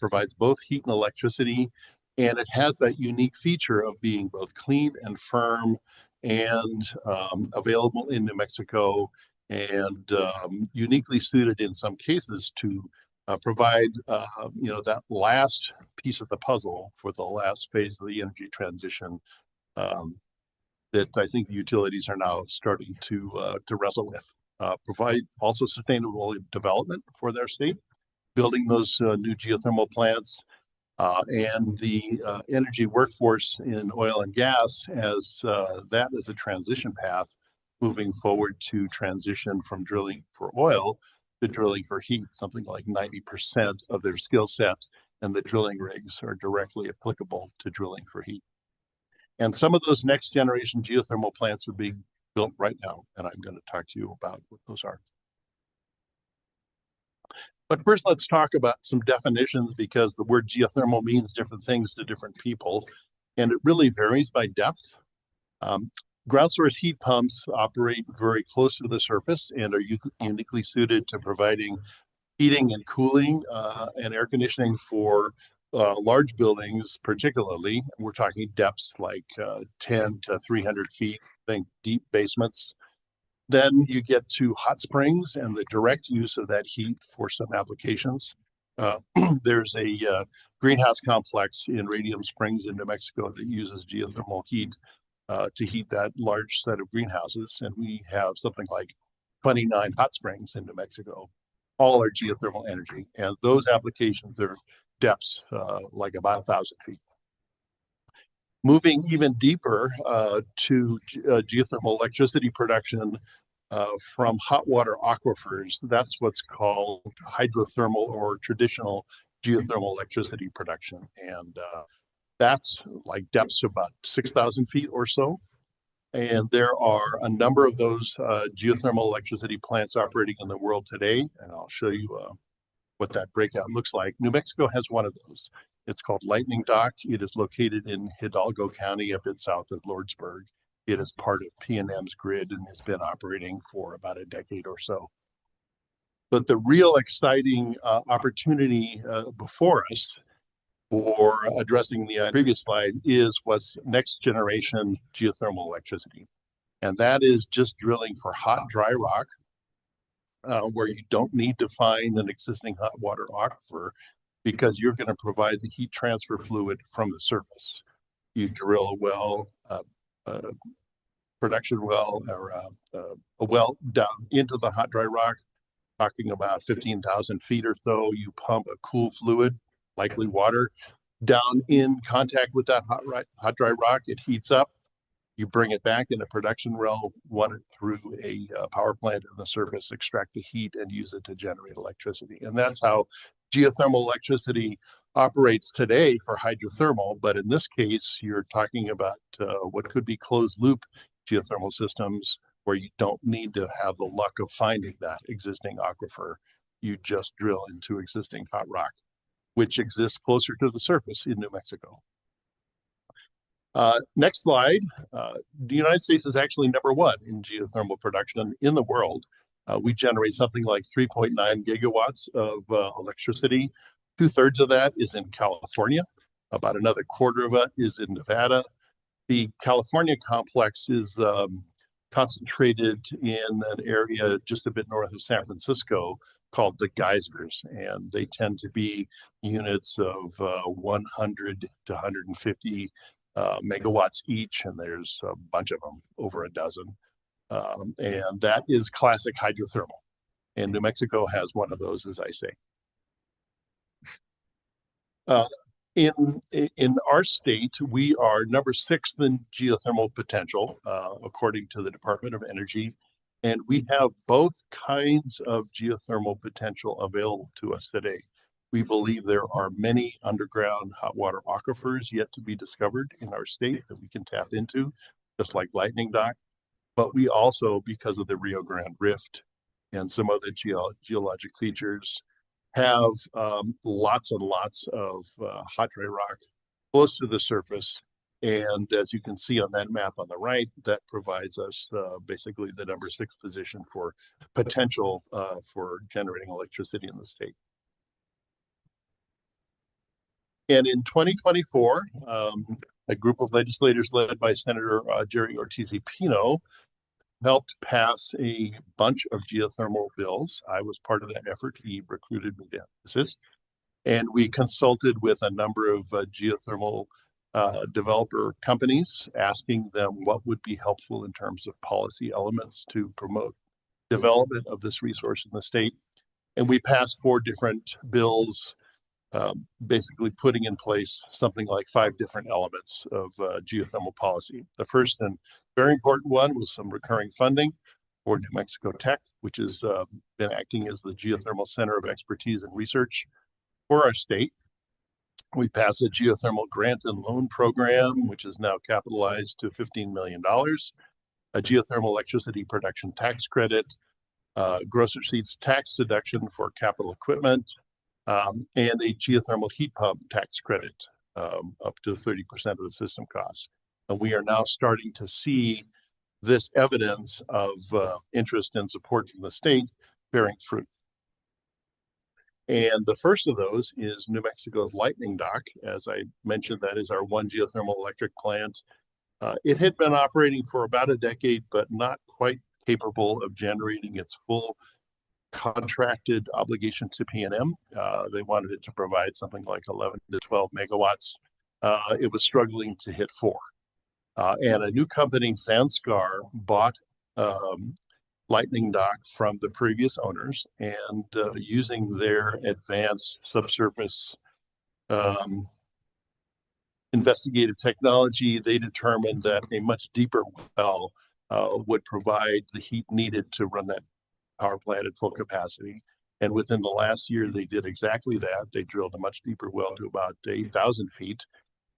provides both heat and electricity, and it has that unique feature of being both clean and firm and available in New Mexico and uniquely suited in some cases to provide, that last piece of the puzzle for the last phase of the energy transition that I think the utilities are now starting to wrestle with. provide also sustainable development for their state, building those new geothermal plants, and the energy workforce in oil and gas as that is a transition path moving forward to transition from drilling for oil to drilling for heat. Something like 90% of their skill set and the drilling rigs are directly applicable to drilling for heat. And some of those next generation geothermal plants are being built right now, and I'm going to talk to you about what those are. But first, let's talk about some definitions, because the word geothermal means different things to different people, and it really varies by depth. Ground source heat pumps operate very close to the surface and are uniquely suited to providing heating and cooling and air conditioning for large buildings, particularly. We're talking depths like 10 to 300 feet, think deep basements. Then you get to hot springs and the direct use of that heat for some applications. There's a greenhouse complex in Radium Springs in New Mexico that uses geothermal heat to heat that large set of greenhouses. And we have something like 29 hot springs in New Mexico. All are geothermal energy. And those applications are depths like about 1,000 feet. Moving even deeper to geothermal electricity production from hot water aquifers, that's what's called hydrothermal or traditional geothermal electricity production. And that's like depths of about 6,000 feet or so. And there are a number of those geothermal electricity plants operating in the world today. And I'll show you what that breakout looks like. New Mexico has one of those. It's called Lightning Dock. It is located in Hidalgo County, a bit south of Lordsburg. It is part of PNM's grid and has been operating for about a decade or so. But the real exciting opportunity before us for addressing the previous slide is what's next generation geothermal electricity. And that is just drilling for hot, dry rock, where you don't need to find an existing hot water aquifer, because you're going to provide the heat transfer fluid from the surface. You drill a well, production well, or a well down into the hot, dry rock, talking about 15,000 feet or so. You pump a cool fluid, likely water, down in contact with that hot, dry rock. It heats up. You bring it back in a production well, run it through a power plant on the surface, extract the heat, and use it to generate electricity. And that's how geothermal electricity operates today for hydrothermal. But in this case, you're talking about what could be closed loop geothermal systems, where you don't need to have the luck of finding that existing aquifer. You just drill into existing hot rock, which exists closer to the surface in New Mexico. Next slide. The United States is actually #1 in geothermal production in the world. We generate something like 3.9 gigawatts of electricity. 2/3 of that is in California. About another quarter of it is in Nevada. The California complex is concentrated in an area just a bit north of San Francisco called the geysers, and they tend to be units of 100 to 150 megawatts each, and there's a bunch of them, over a dozen. And that is classic hydrothermal. And New Mexico has one of those, as I say. In our state, we are #6 in geothermal potential, according to the Department of Energy. And we have both kinds of geothermal potential available to us today. We believe there are many underground hot water aquifers yet to be discovered in our state that we can tap into, just like Lightning Dock. But we also, because of the Rio Grande Rift and some other geologic features, have lots and lots of hot dry rock close to the surface. And as you can see on that map on the right, that provides us basically the #6 position for potential for generating electricity in the state. And in 2024, a group of legislators led by Senator Jerry Ortiz-Pino helped pass a bunch of geothermal bills. I was part of that effort. He recruited me to assist. And we consulted with a number of geothermal developer companies, asking them what would be helpful in terms of policy elements to promote development of this resource in the state. And we passed 4 different bills, basically putting in place something like 5 different elements of geothermal policy. The first and very important one was some recurring funding for New Mexico Tech, which has been acting as the geothermal center of expertise and research for our state. We passed a geothermal grant and loan program, which is now capitalized to $15 million, a geothermal electricity production tax credit, gross receipts tax deduction for capital equipment, and a geothermal heat pump tax credit up to 30% of the system costs. And we are now starting to see this evidence of interest and support from the state bearing fruit. And the first of those is New Mexico's Lightning Dock. As I mentioned, that is our one geothermal electric plant. It had been operating for about a decade, but not quite capable of generating its full contracted obligation to PNM. They wanted it to provide something like 11 to 12 megawatts. It was struggling to hit 4. And a new company, Zanskar, bought Lightning Dock from the previous owners, and using their advanced subsurface investigative technology, they determined that a much deeper well would provide the heat needed to run that power plant at full capacity. And within the last year, they did exactly that. They drilled a much deeper well to about 8,000 feet.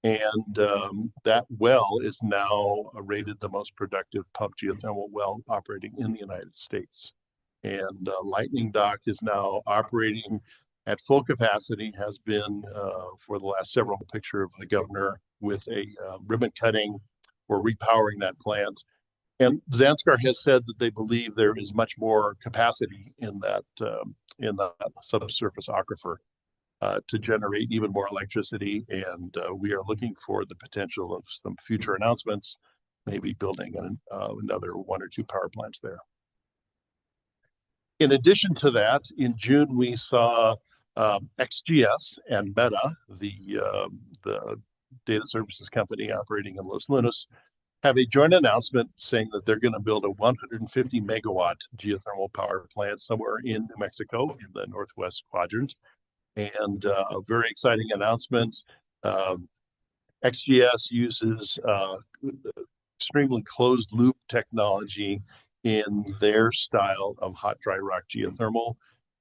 And that well is now rated the most productive pump geothermal well operating in the United States. And Lightning Dock is now operating at full capacity, has been for the last several. Picture of the governor with a ribbon cutting or repowering that plant. And Zanskar has said that they believe there is much more capacity in that subsurface aquifer to generate even more electricity. And we are looking for the potential of some future announcements, maybe building another 1 or 2 power plants there. In addition to that, in June, we saw XGS and Meta, the data services company operating in Los Lunas, have a joint announcement saying that they're going to build a 150 megawatt geothermal power plant somewhere in New Mexico in the northwest quadrant. And a very exciting announcement. XGS uses extremely closed loop technology in their style of hot dry rock geothermal.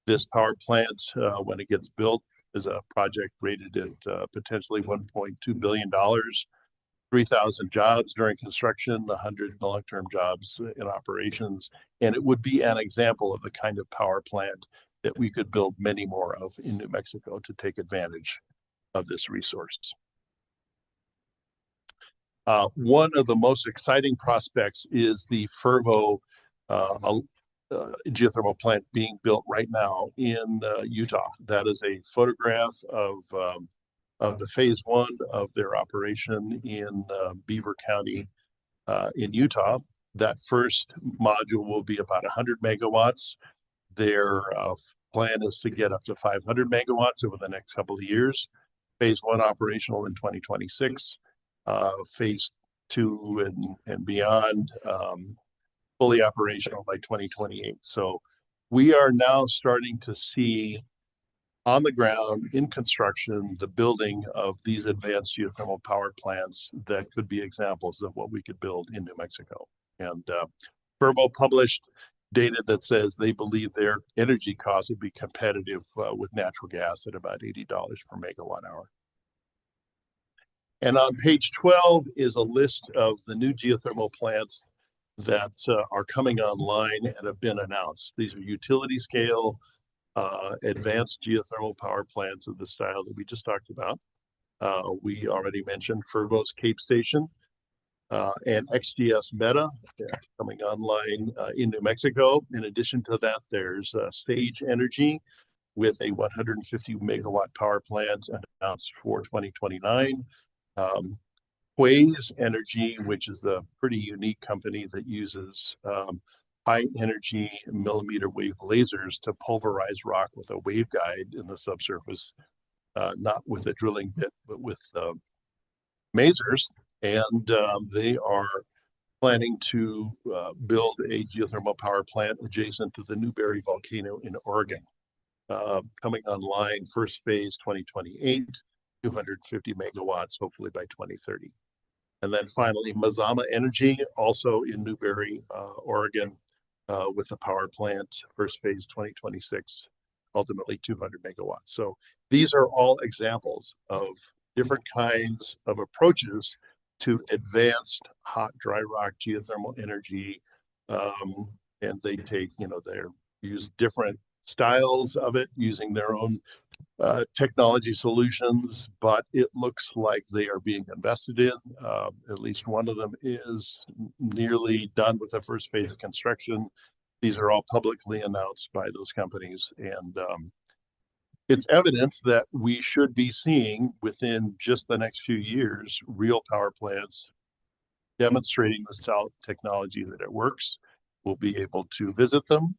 This power plant, when it gets built, is a project rated at potentially $1.2 billion, 3,000 jobs during construction, 100 long-term jobs in operations. And it would be an example of the kind of power plant that we could build many more of in New Mexico to take advantage of this resource. One of the most exciting prospects is the Fervo geothermal plant being built right now in Utah. That is a photograph of the phase 1 of their operation in Beaver County in Utah. That first module will be about 100 megawatts. Their plan is to get up to 500 megawatts over the next couple of years. Phase 1 operational in 2026. Phase 2 and beyond fully operational by 2028. So we are now starting to see on the ground in construction the building of these advanced geothermal power plants that could be examples of what we could build in New Mexico. And Fervo published data that says they believe their energy costs would be competitive with natural gas at about $80 per megawatt hour. And on page 12 is a list of the new geothermal plants that are coming online and have been announced. These are utility scale, advanced geothermal power plants of the style that we just talked about. We already mentioned Fervo's Cape Station and XGS Meta coming online in New Mexico. In addition to that, there's Sage Energy with a 150 megawatt power plant announced for 2029. Quaise Energy, which is a pretty unique company that uses high energy millimeter wave lasers to pulverize rock with a waveguide in the subsurface, not with a drilling bit, but with masers. And they are planning to build a geothermal power plant adjacent to the Newberry volcano in Oregon. Coming online first phase 2028, 250 megawatts, hopefully by 2030. And then finally, Mazama Energy, also in Newberry, Oregon, with a power plant, first phase 2026, ultimately 200 megawatts. So these are all examples of different kinds of approaches to advanced hot dry rock geothermal energy. And they take, they use different styles of it using their own technology solutions, but it looks like they are being invested in. At least one of them is nearly done with the first phase of construction. These are all publicly announced by those companies. And it's evidence that we should be seeing within just the next few years, real power plants demonstrating this technology that it works. We'll be able to visit them,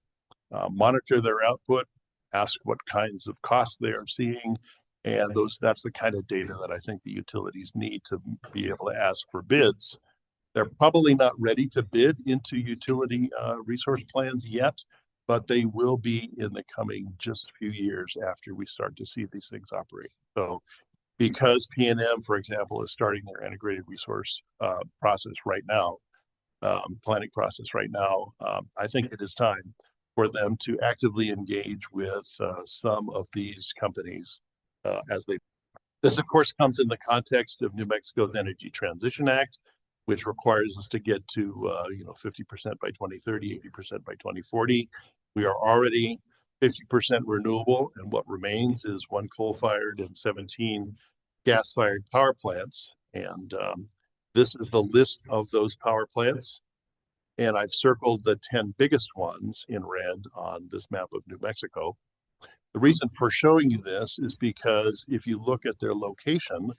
monitor their output, ask what kinds of costs they are seeing. And that's the kind of data that I think the utilities need to be able to ask for bids. They're probably not ready to bid into utility resource plans yet, but they will be in the coming just few years after we start to see these things operate. So because PNM, for example, is starting their integrated resource process right now, planning process right now, I think it is time for them to actively engage with some of these companies as they. This, of course, comes in the context of New Mexico's Energy Transition Act, which requires us to get to 50% by 2030, 80% by 2040. We are already 50% renewable, and what remains is 1 coal-fired and 17 gas-fired power plants. And this is the list of those power plants. And I've circled the 10 biggest ones in red on this map of New Mexico. The reason for showing you this is because if you look at their location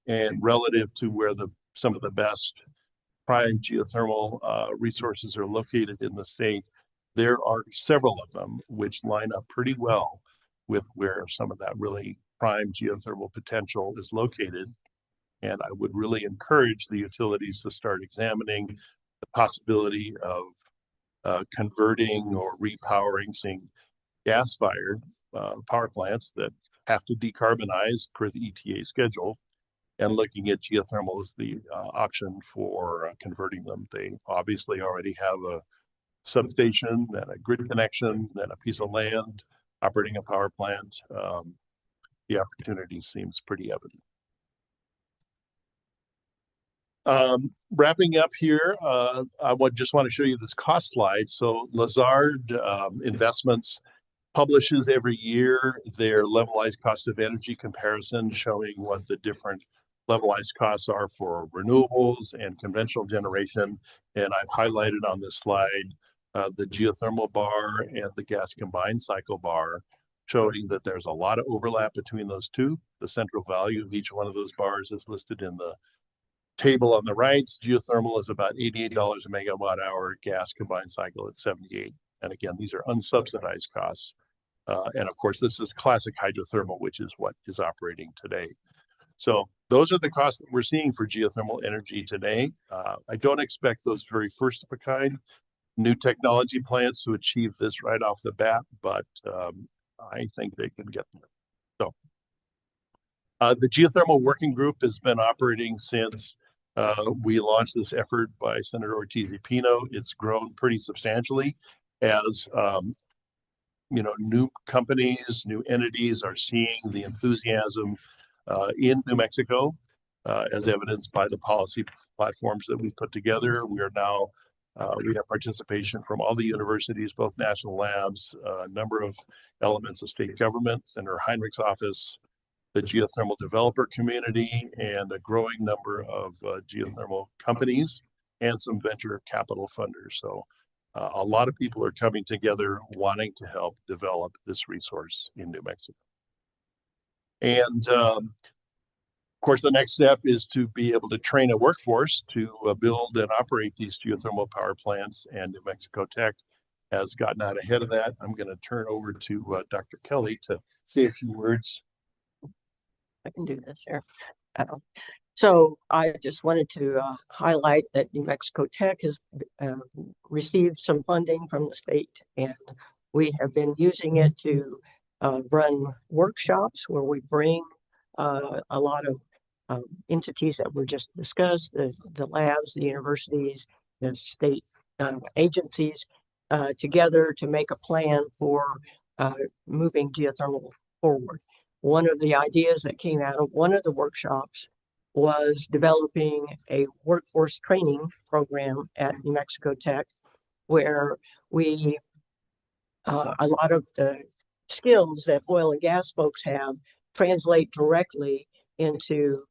and relative to where some of the best prime geothermal resources are located in the state, there are several of them which line up pretty well with where some of that really prime geothermal potential is located. And I would really encourage the utilities to start examining the possibility of converting or repowering gas-fired power plants that have to decarbonize per the ETA schedule, and looking at geothermal as the option for converting them. They obviously already have a substation and a grid connection and a piece of land operating a power plant. The opportunity seems pretty evident. Wrapping up here, I just want to show you this cost slide. So Lazard Investments publishes every year their levelized cost of energy comparison, showing what the different levelized costs are for renewables and conventional generation. And I've highlighted on this slide the geothermal bar and the gas combined cycle bar, showing that there's a lot of overlap between those two. The central value of each one of those bars is listed in the table on the right. Geothermal is about $88 a megawatt hour, gas combined cycle at 78. And again, these are unsubsidized costs. And of course, this is classic hydrothermal, which is what is operating today. So those are the costs that we're seeing for geothermal energy today. I don't expect those very first of a kind new technology plants to achieve this right off the bat, but I think they can get there. So the geothermal working group has been operating since we launched this effort by Senator Ortiz-Pino. It's grown pretty substantially as new companies, new entities are seeing the enthusiasm in New Mexico, as evidenced by the policy platforms that we put together. We are now, we have participation from all the universities, both national labs, a number of elements of state government, Senator Heinrich's office, the geothermal developer community, and a growing number of geothermal companies and some venture capital funders. So a lot of people are coming together wanting to help develop this resource in New Mexico. And of course, the next step is to be able to train a workforce to build and operate these geothermal power plants, and New Mexico Tech has gotten out ahead of that. I'm going to turn over to Dr. Kelly to say a few words. I can do this here. So I just wanted to highlight that New Mexico Tech has received some funding from the state, and we have been using it to run workshops where we bring a lot of entities that were just discussed, the labs, the universities, the state agencies together to make a plan for moving geothermal forward. One of the ideas that came out of one of the workshops was developing a workforce training program at New Mexico Tech, where we a lot of the skills that oil and gas folks have translate directly into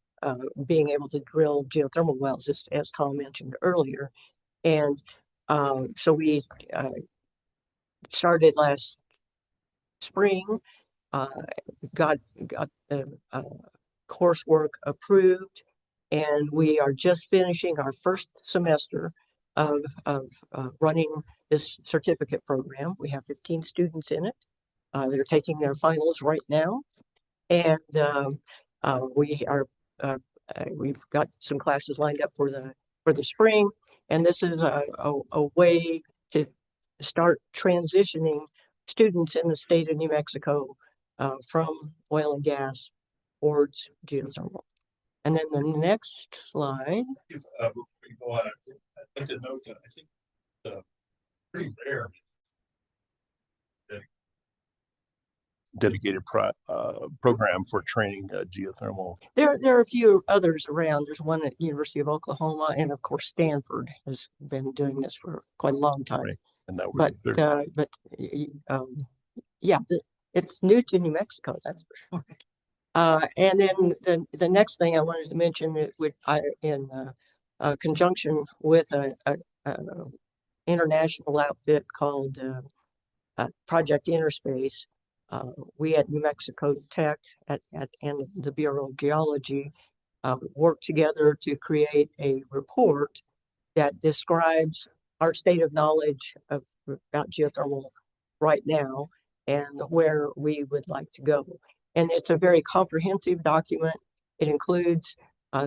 being able to drill geothermal wells, as Tom mentioned earlier. And so we started last spring, got the coursework approved, and we are just finishing our first semester of running this certificate program. We have 15 students in it. They're taking their finals right now, and we've got some classes lined up for the spring, and this is a way to start transitioning students in the state of New Mexico from oil and gas towards geothermal. And then the next slide. Before we go on, I'd like to note that I think the pretty rare dedicated program for training geothermal. There are a few others around. There's one at University of Oklahoma, and of course Stanford has been doing this for quite a long time. Right. And that yeah, it's new to New Mexico, that's for sure. And then the next thing I wanted to mention, in conjunction with an international outfit called Project Interspace, we at New Mexico Tech and the Bureau of Geology worked together to create a report that describes our state of knowledge about geothermal right now and where we would like to go. And it's a very comprehensive document. It includes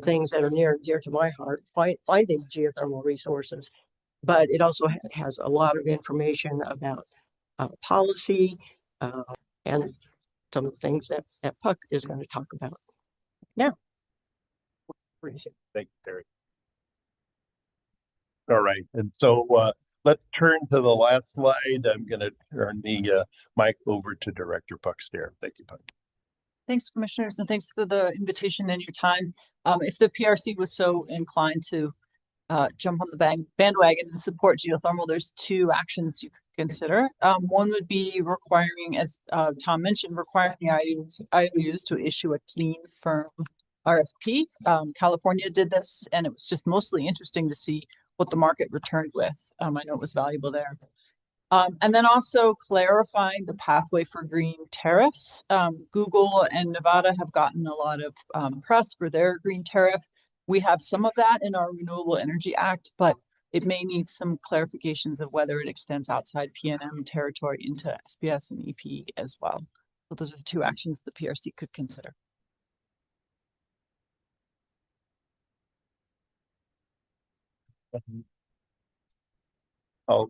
things that are near and dear to my heart, finding geothermal resources, but it also has a lot of information about policy and some of the things that Puck is going to talk about now. Thank you, Terry. All right, and so let's turn to the last slide. I'm going to turn the mic over to Director Puck Stair. Thank you, Puck. Thanks, commissioners, and thanks for the invitation and your time. If the PRC was so inclined to jump on the bandwagon and support geothermal, there's two actions you could consider. One would be requiring, as Tom mentioned, requiring the IOUs to issue a clean, firm RFP. California did this, and it was just mostly interesting to see what the market returned with. I know it was valuable there. And then also clarifying the pathway for green tariffs. Google and Nevada have gotten a lot of press for their green tariff. We have some of that in our Renewable Energy Act, but it may need some clarifications of whether it extends outside PNM territory into SPS and EP as well. So those are the two actions the PRC could consider. I'll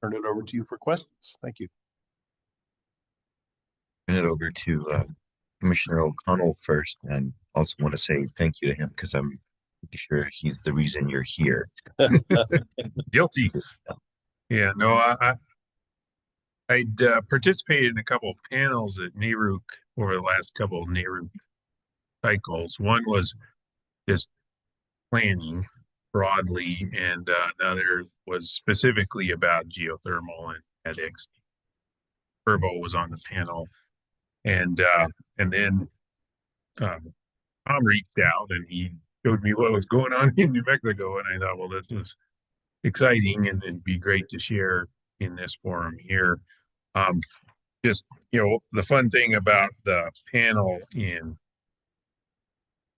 turn it over to you for questions. Thank you. Turn it over to Commissioner O'Connell first, and also want to say thank you to him because I'm pretty sure he's the reason you're here. Guilty. Yeah, no, I'd participated in a couple of panels at NARUC over the last couple of NARUC cycles. One was just planning broadly, and another was specifically about geothermal, and edX. Verbo was on the panel, and then Tom reached out and he showed me what was going on in New Mexico, and I thought, well, this is exciting, and it'd be great to share in this forum here. Just, the fun thing about the panel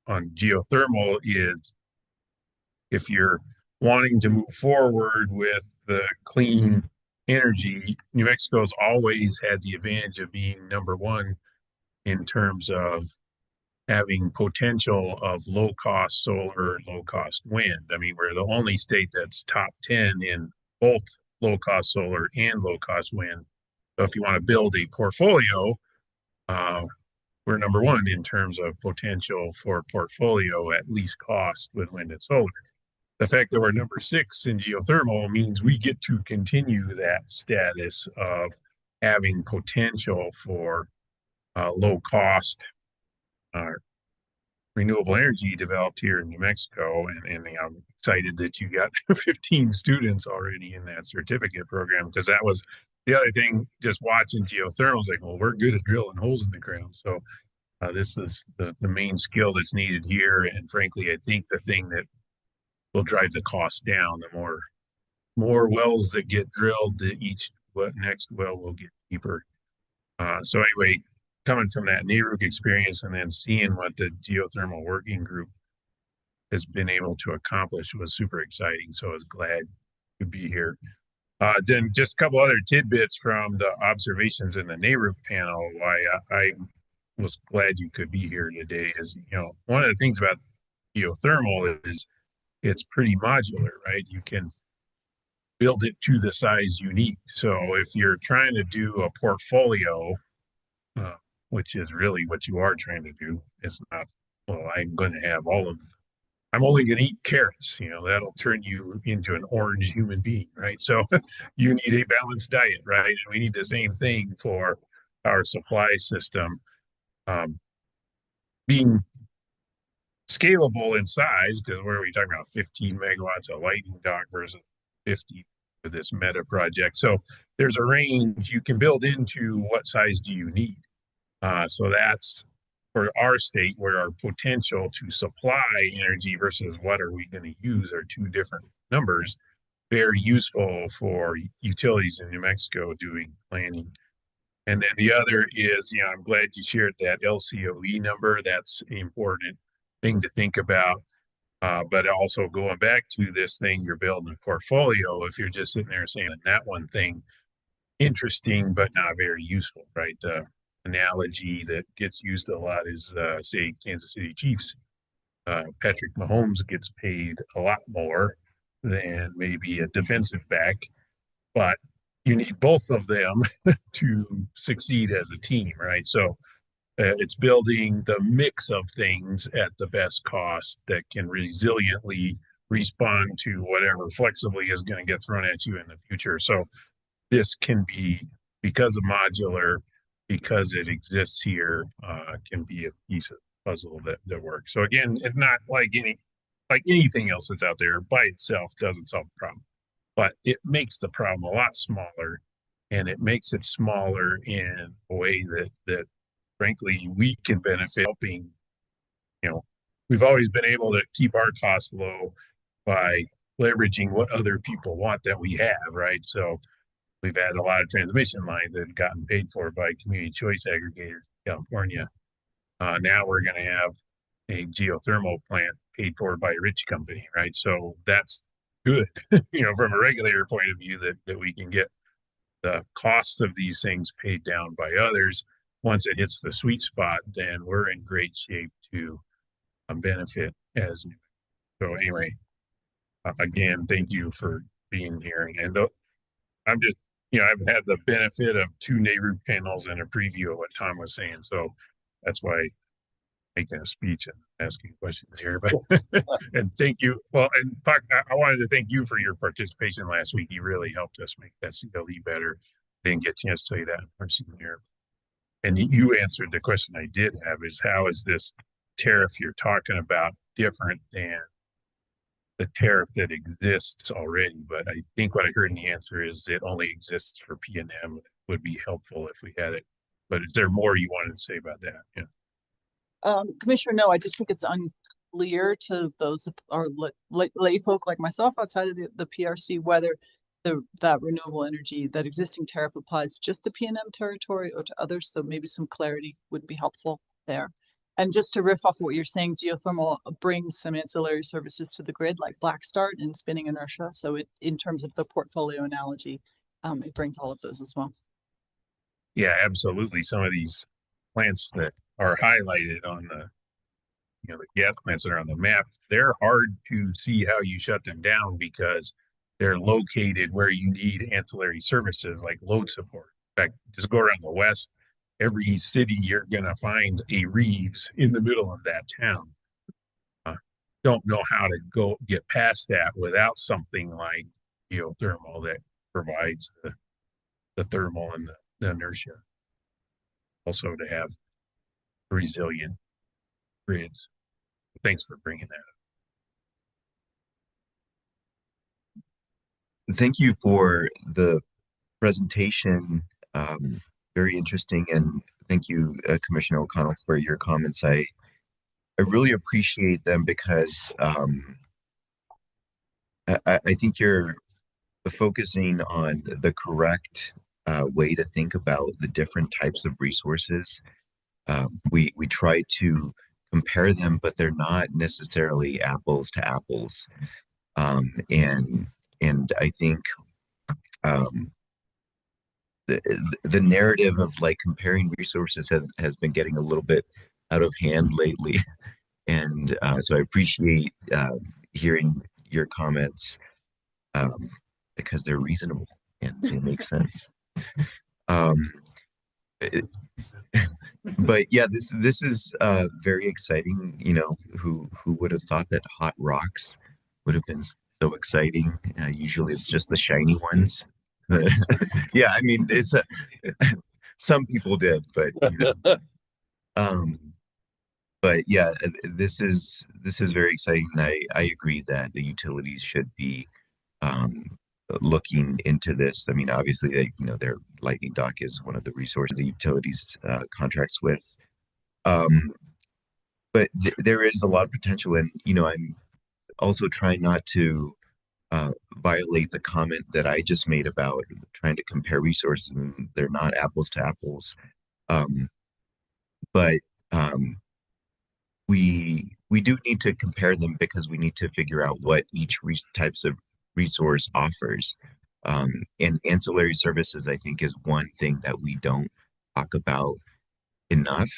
on geothermal is if you're wanting to move forward with the clean energy, New Mexico's always had the advantage of being number one in terms of having potential of low-cost solar, low-cost wind. I mean, we're the only state that's top 10 in both low-cost solar and low-cost wind. So if you want to build a portfolio, we're number one in terms of potential for portfolio at least cost with wind and solar. The fact that we're number 6 in geothermal means we get to continue that status of having potential for low cost renewable energy developed here in New Mexico. And I'm excited that you got 15 students already in that certificate program, because that was the other thing, just watching geothermal, is like, well, we're good at drilling holes in the ground. So this is the main skill that's needed here. And frankly, I think the thing that will drive the cost down, the more wells that get drilled, each next well will get deeper. So anyway, coming from that NARUC experience and then seeing what the geothermal working group has been able to accomplish was super exciting. So I was glad to be here. Then just a couple other tidbits from the observations in the NARUC panel. Why I was glad you could be here today is, one of the things about geothermal is it's pretty modular, right? You can build it to the size you need. So if you're trying to do a portfolio, which is really what you are trying to do, it's not, well, I'm going to have I'm only going to eat carrots, that'll turn you into an orange human being, right? So you need a balanced diet, right? And we need the same thing for our supply system. Being scalable in size, because where are we talking about 15 megawatts of lightning dock versus 50 for this meta project? So there's a range you can build into. What size do you need? So that's for our state, where our potential to supply energy versus what are we going to use are two different numbers. Very useful for utilities in New Mexico doing planning. And then the other is, I'm glad you shared that LCOE number. That's an important thing to think about. But also going back to this thing, you're building a portfolio. If you're just sitting there saying that one thing, interesting, but not very useful, right? Analogy that gets used a lot is, say, Kansas City Chiefs. Patrick Mahomes gets paid a lot more than maybe a defensive back, but you need both of them to succeed as a team, right? So it's building the mix of things at the best cost that can resiliently respond to whatever flexibly is going to get thrown at you in the future. So this can be, because of modular, because it exists here, can be a piece of the puzzle that works. So again, it's not like anything else that's out there by itself doesn't solve the problem, but it makes the problem a lot smaller, and it makes it smaller in a way that frankly we can benefit, helping. We've always been able to keep our costs low by leveraging what other people want that we have, right? So we've had a lot of transmission lines that have gotten paid for by community choice aggregators in California. Now we're going to have a geothermal plant paid for by a rich company, right? So that's good, from a regulator point of view, that we can get the cost of these things paid down by others. Once it hits the sweet spot, then we're in great shape to benefit as new. So anyway, again, thank you for being here. And I'm just, I've had the benefit of 2 NARUC panels and a preview of what Tom was saying. So that's why I'm making a speech and asking questions here. But and thank you. Well, and Puck, I wanted to thank you for your participation last week. You really helped us make that CLE better. Didn't get a chance to say that in person here. And you answered the question I did have, is how is this tariff you're talking about different than the tariff that exists already? But I think what I heard in the answer is it only exists for P&M. It would be helpful if we had it. But is there more you wanted to say about that? Yeah. Commissioner, no, I just think it's unclear to those are lay folk like myself outside of the PRC whether that renewable energy, that existing tariff applies just to P&M territory or to others. So maybe some clarity would be helpful there. And just to riff off what you're saying, geothermal brings some ancillary services to the grid like black start and spinning inertia. So in terms of the portfolio analogy, it brings all of those as well. Yeah, absolutely. Some of these plants that are highlighted on the the gas plants that are on the map, they're hard to see how you shut them down because they're located where you need ancillary services like load support. In fact, just go around the west, every city you're going to find a Reeves in the middle of that town. Don't know how to go get past that without something like geothermal that provides the thermal and the inertia. Also to have resilient grids. Thanks for bringing that up. Thank you for the presentation. Very interesting, and thank you, Commissioner O'Connell, for your comments. I really appreciate them because I think you're focusing on the correct way to think about the different types of resources. We try to compare them, but they're not necessarily apples to apples. And I think the narrative of like comparing resources has been getting a little bit out of hand lately. And so I appreciate hearing your comments because they're reasonable and they make sense. But yeah, this is very exciting. Who would have thought that hot rocks would have been so exciting? Usually it's just the shiny ones. Yeah, I mean, it's some people did, but but yeah, this is very exciting. And I agree that the utilities should be looking into this. I mean, obviously, their lightning dock is one of the resources the utilities contracts with. But there is a lot of potential, and I'm also trying not to violate the comment that I just made about trying to compare resources, and they're not apples to apples. But we do need to compare them because we need to figure out what each types of resource offers. And ancillary services, I think, is one thing that we don't talk about enough.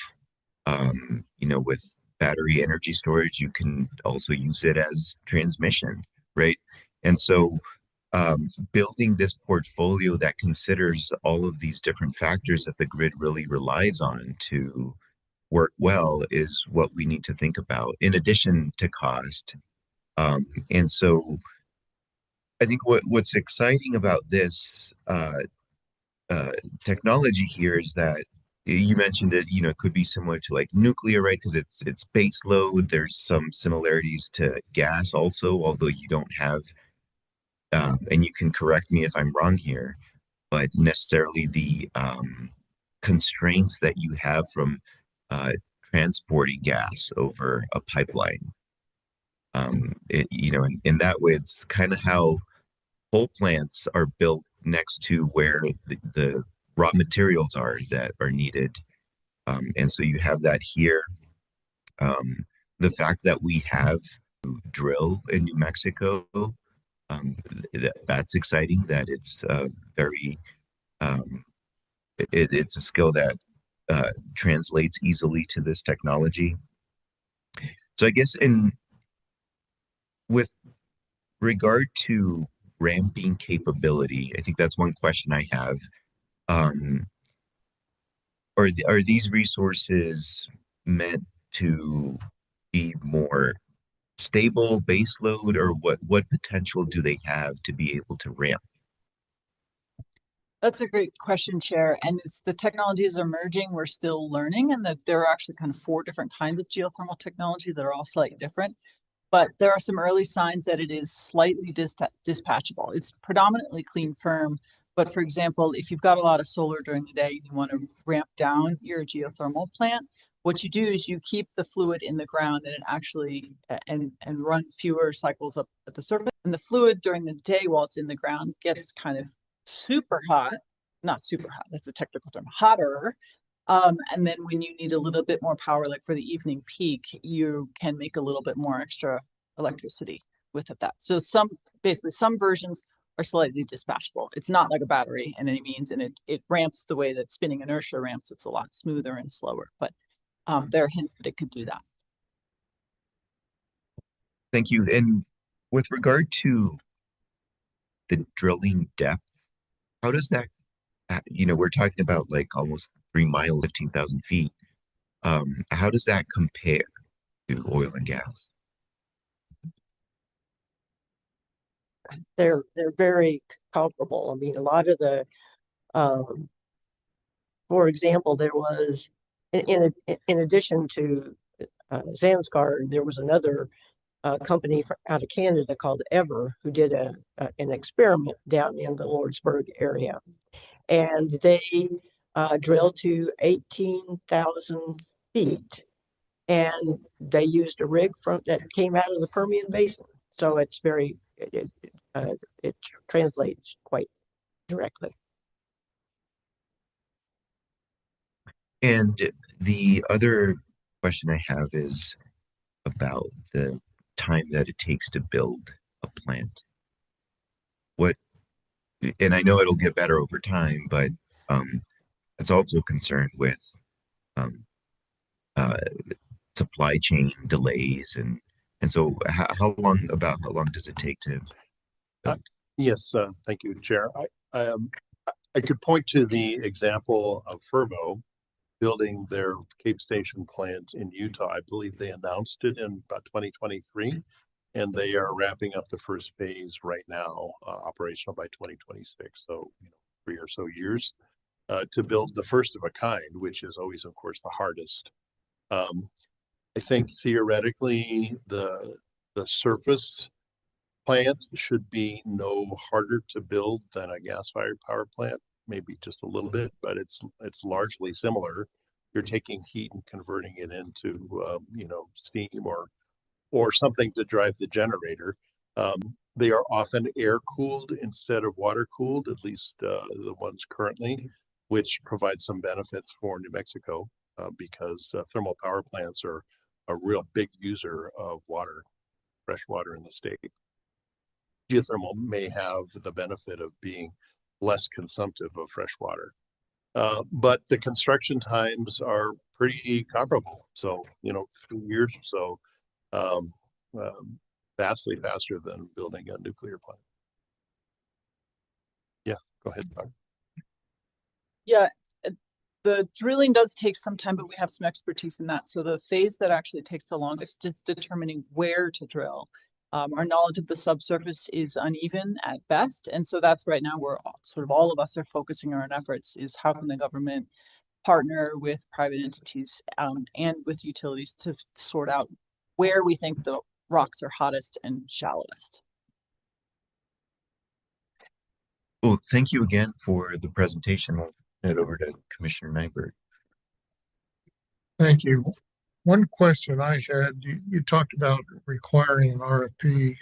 With battery energy storage, you can also use it as transmission, right? And so building this portfolio that considers all of these different factors that the grid really relies on to work well is what we need to think about in addition to cost. And so I think what's exciting about this technology here is that you mentioned it, it could be similar to like nuclear, right? Because it's base load. There's some similarities to gas also, although you don't have, and you can correct me if I'm wrong here, but necessarily the constraints that you have from transporting gas over a pipeline. In that way, it's kind of how coal plants are built next to where the raw materials are that are needed. And so you have that here. The fact that we have drill in New Mexico, that's exciting, that it's very, it's a skill that translates easily to this technology. So I guess with regard to ramping capability, I think that's one question I have. Are these resources meant to be more stable base load, or what potential do they have to be able to ramp? That's a great question, Chair. And as the technology is emerging, we're still learning, and that there are actually kind of 4 different kinds of geothermal technology that are all slightly different. But there are some early signs that it is slightly dispatchable. It's predominantly clean firm. But for example, if you've got a lot of solar during the day and you want to ramp down your geothermal plant, what you do is you keep the fluid in the ground and it actually and run fewer cycles up at the surface. And the fluid during the day while it's in the ground gets kind of super hot, not super hot, that's a technical term, hotter. And then when you need a little bit more power, like for the evening peak, you can make a little bit more extra electricity with that. So basically some versions are slightly dispatchable. It's not like a battery in any means, and it ramps the way that spinning inertia ramps. It's a lot smoother and slower, but there are hints that it could do that. Thank you. And with regard to the drilling depth, how does that, we're talking about like almost 3 miles, 15,000 feet. How does that compare to oil and gas? They're very comparable. I mean, a lot of the, for example, there was in addition to Zamscar, there was another company out of Canada called Ever who did an experiment down in the Lordsburg area, and they drilled to 18,000 feet, and they used a rig that came out of the Permian Basin. So it's very it translates quite directly. And the other question I have is about the time that it takes to build a plant. And I know it'll get better over time, but it's also concerned with supply chain delays and so how long does it take to build? Yes, thank you, Chair. I could point to the example of Fervo building their Cape Station plant in Utah. I believe they announced it in about 2023, and they are wrapping up the first phase right now, operational by 2026. So, 3 or so years to build the first of a kind, which is always, of course, the hardest. I think theoretically, the surface plant should be no harder to build than a gas-fired power plant, maybe just a little bit, but it's largely similar. You're taking heat and converting it into steam or something to drive the generator. They are often air cooled instead of water cooled, at least the ones currently, which provides some benefits for New Mexico because thermal power plants are a real big user of water, fresh water in the state. Geothermal may have the benefit of being less consumptive of fresh water. But the construction times are pretty comparable. So, 3 years or so, vastly faster than building a nuclear plant. Yeah, go ahead, Doug. Yeah, the drilling does take some time, but we have some expertise in that. So the phase that actually takes the longest is determining where to drill. Our knowledge of the subsurface is uneven at best. And so that's right now where all of us are focusing our efforts is how can the government partner with private entities and with utilities to sort out where we think the rocks are hottest and shallowest. Well, thank you again for the presentation. I'll turn it over to Commissioner Nyberg. Thank you. One question I had, you talked about requiring an RFP.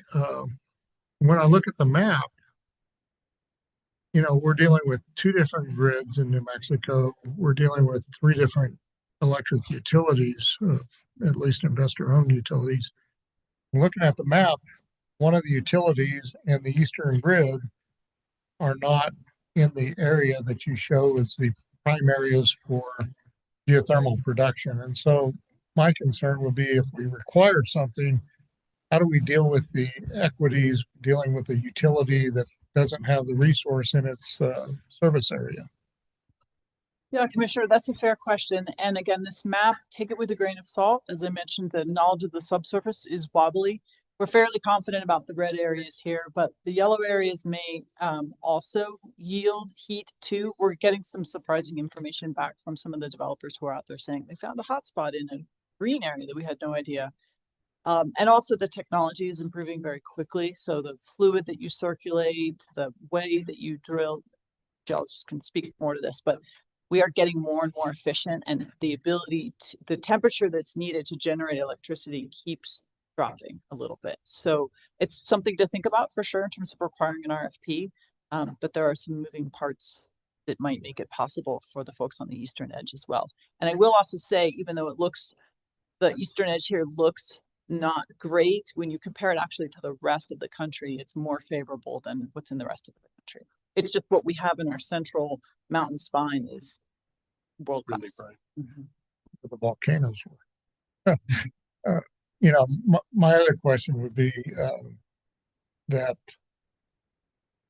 When I look at the map, we're dealing with 2 different grids in New Mexico. We're dealing with 3 different electric utilities, at least investor-owned utilities. Looking at the map, one of the utilities and the eastern grid are not in the area that you show as the prime areas for geothermal production. And so my concern would be if we require something, how do we deal with the equities dealing with a utility that doesn't have the resource in its service area? Yeah, Commissioner, that's a fair question. And again, this map, take it with a grain of salt. As I mentioned, the knowledge of the subsurface is wobbly. We're fairly confident about the red areas here, but the yellow areas may also yield heat too. We're getting some surprising information back from some of the developers who are out there saying they found a hotspot in a green area that we had no idea. And also the technology is improving very quickly. So the fluid that you circulate, the way that you drill, geologists can speak more to this, but we are getting more and more efficient, and the the temperature that's needed to generate electricity keeps dropping a little bit. So it's something to think about for sure in terms of requiring an RFP. But there are some moving parts that might make it possible for the folks on the eastern edge as well. And I will also say, even though the eastern edge here looks not great, when you compare it actually to the rest of the country, it's more favorable than what's in the rest of the country. It's just what we have in our central mountain spine is world class. The volcanoes. you know, my other question would be that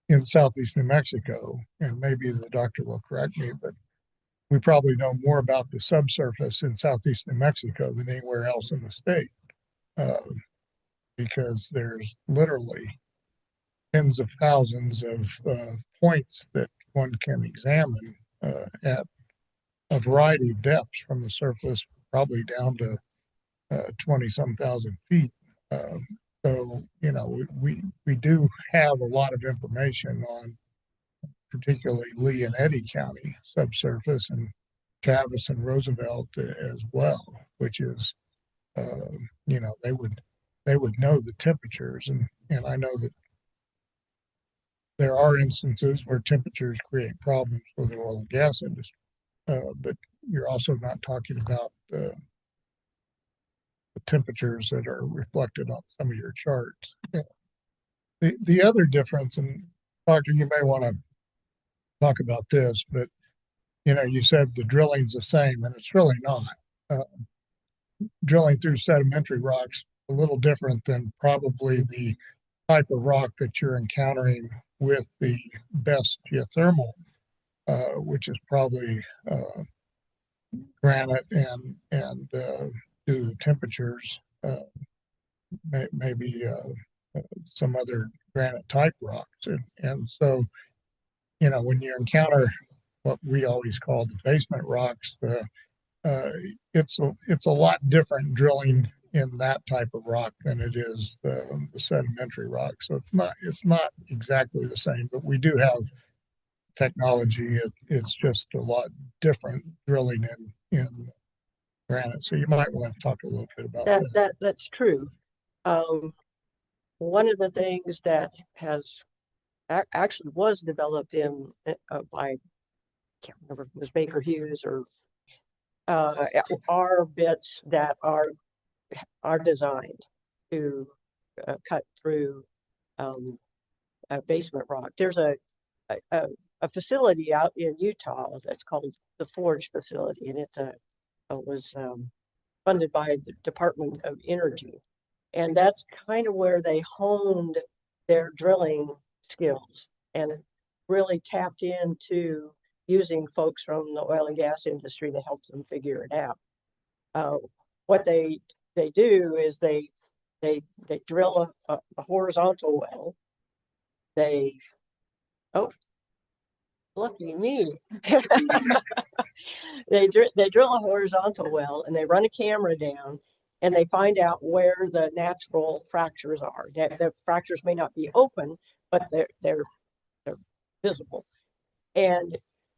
in southeast New Mexico, and maybe the doctor will correct me, but we probably know more about the subsurface in southeast New Mexico than anywhere else in the state, because there's literally tens of thousands of points that one can examine at a variety of depths from the surface, probably down to 20-some thousand feet. So, you know, we do have a lot of information on particularly Lee and Eddy County subsurface, and Chavis and Roosevelt as well, which is, you know, they would know the temperatures, and I know that there are instances where temperatures create problems for the oil and gas industry, but you're also not talking about the temperatures that are reflected on some of your charts. Yeah. The other difference, and Doctor, you may want to talk about this, but you know, you said the drilling's the same, and it's really not. Drilling through sedimentary rocks a little different than probably the type of rock that you're encountering with the best geothermal, which is probably granite and due to the temperatures, maybe some other granite type rocks. And so, you know, when you encounter what we always call the basement rocks, it's a lot different drilling in that type of rock than it is the sedimentary rock. So it's not exactly the same, but we do have technology. It's just a lot different drilling in granite. So you might want to talk a little bit about that. That's true. One of the things that has actually was developed in by, I can't remember if it was Baker Hughes or are bits that are designed to cut through a basement rock. There's a facility out in Utah that's called the Forge facility, and it was funded by the Department of Energy, and that's kind of where they honed their drilling skills and really tapped into using folks from the oil and gas industry to help them figure it out. What they do is they drill a horizontal well. Lucky me. They drill a horizontal well and they run a camera down and they find out where the natural fractures are. The fractures may not be open, but they're visible. And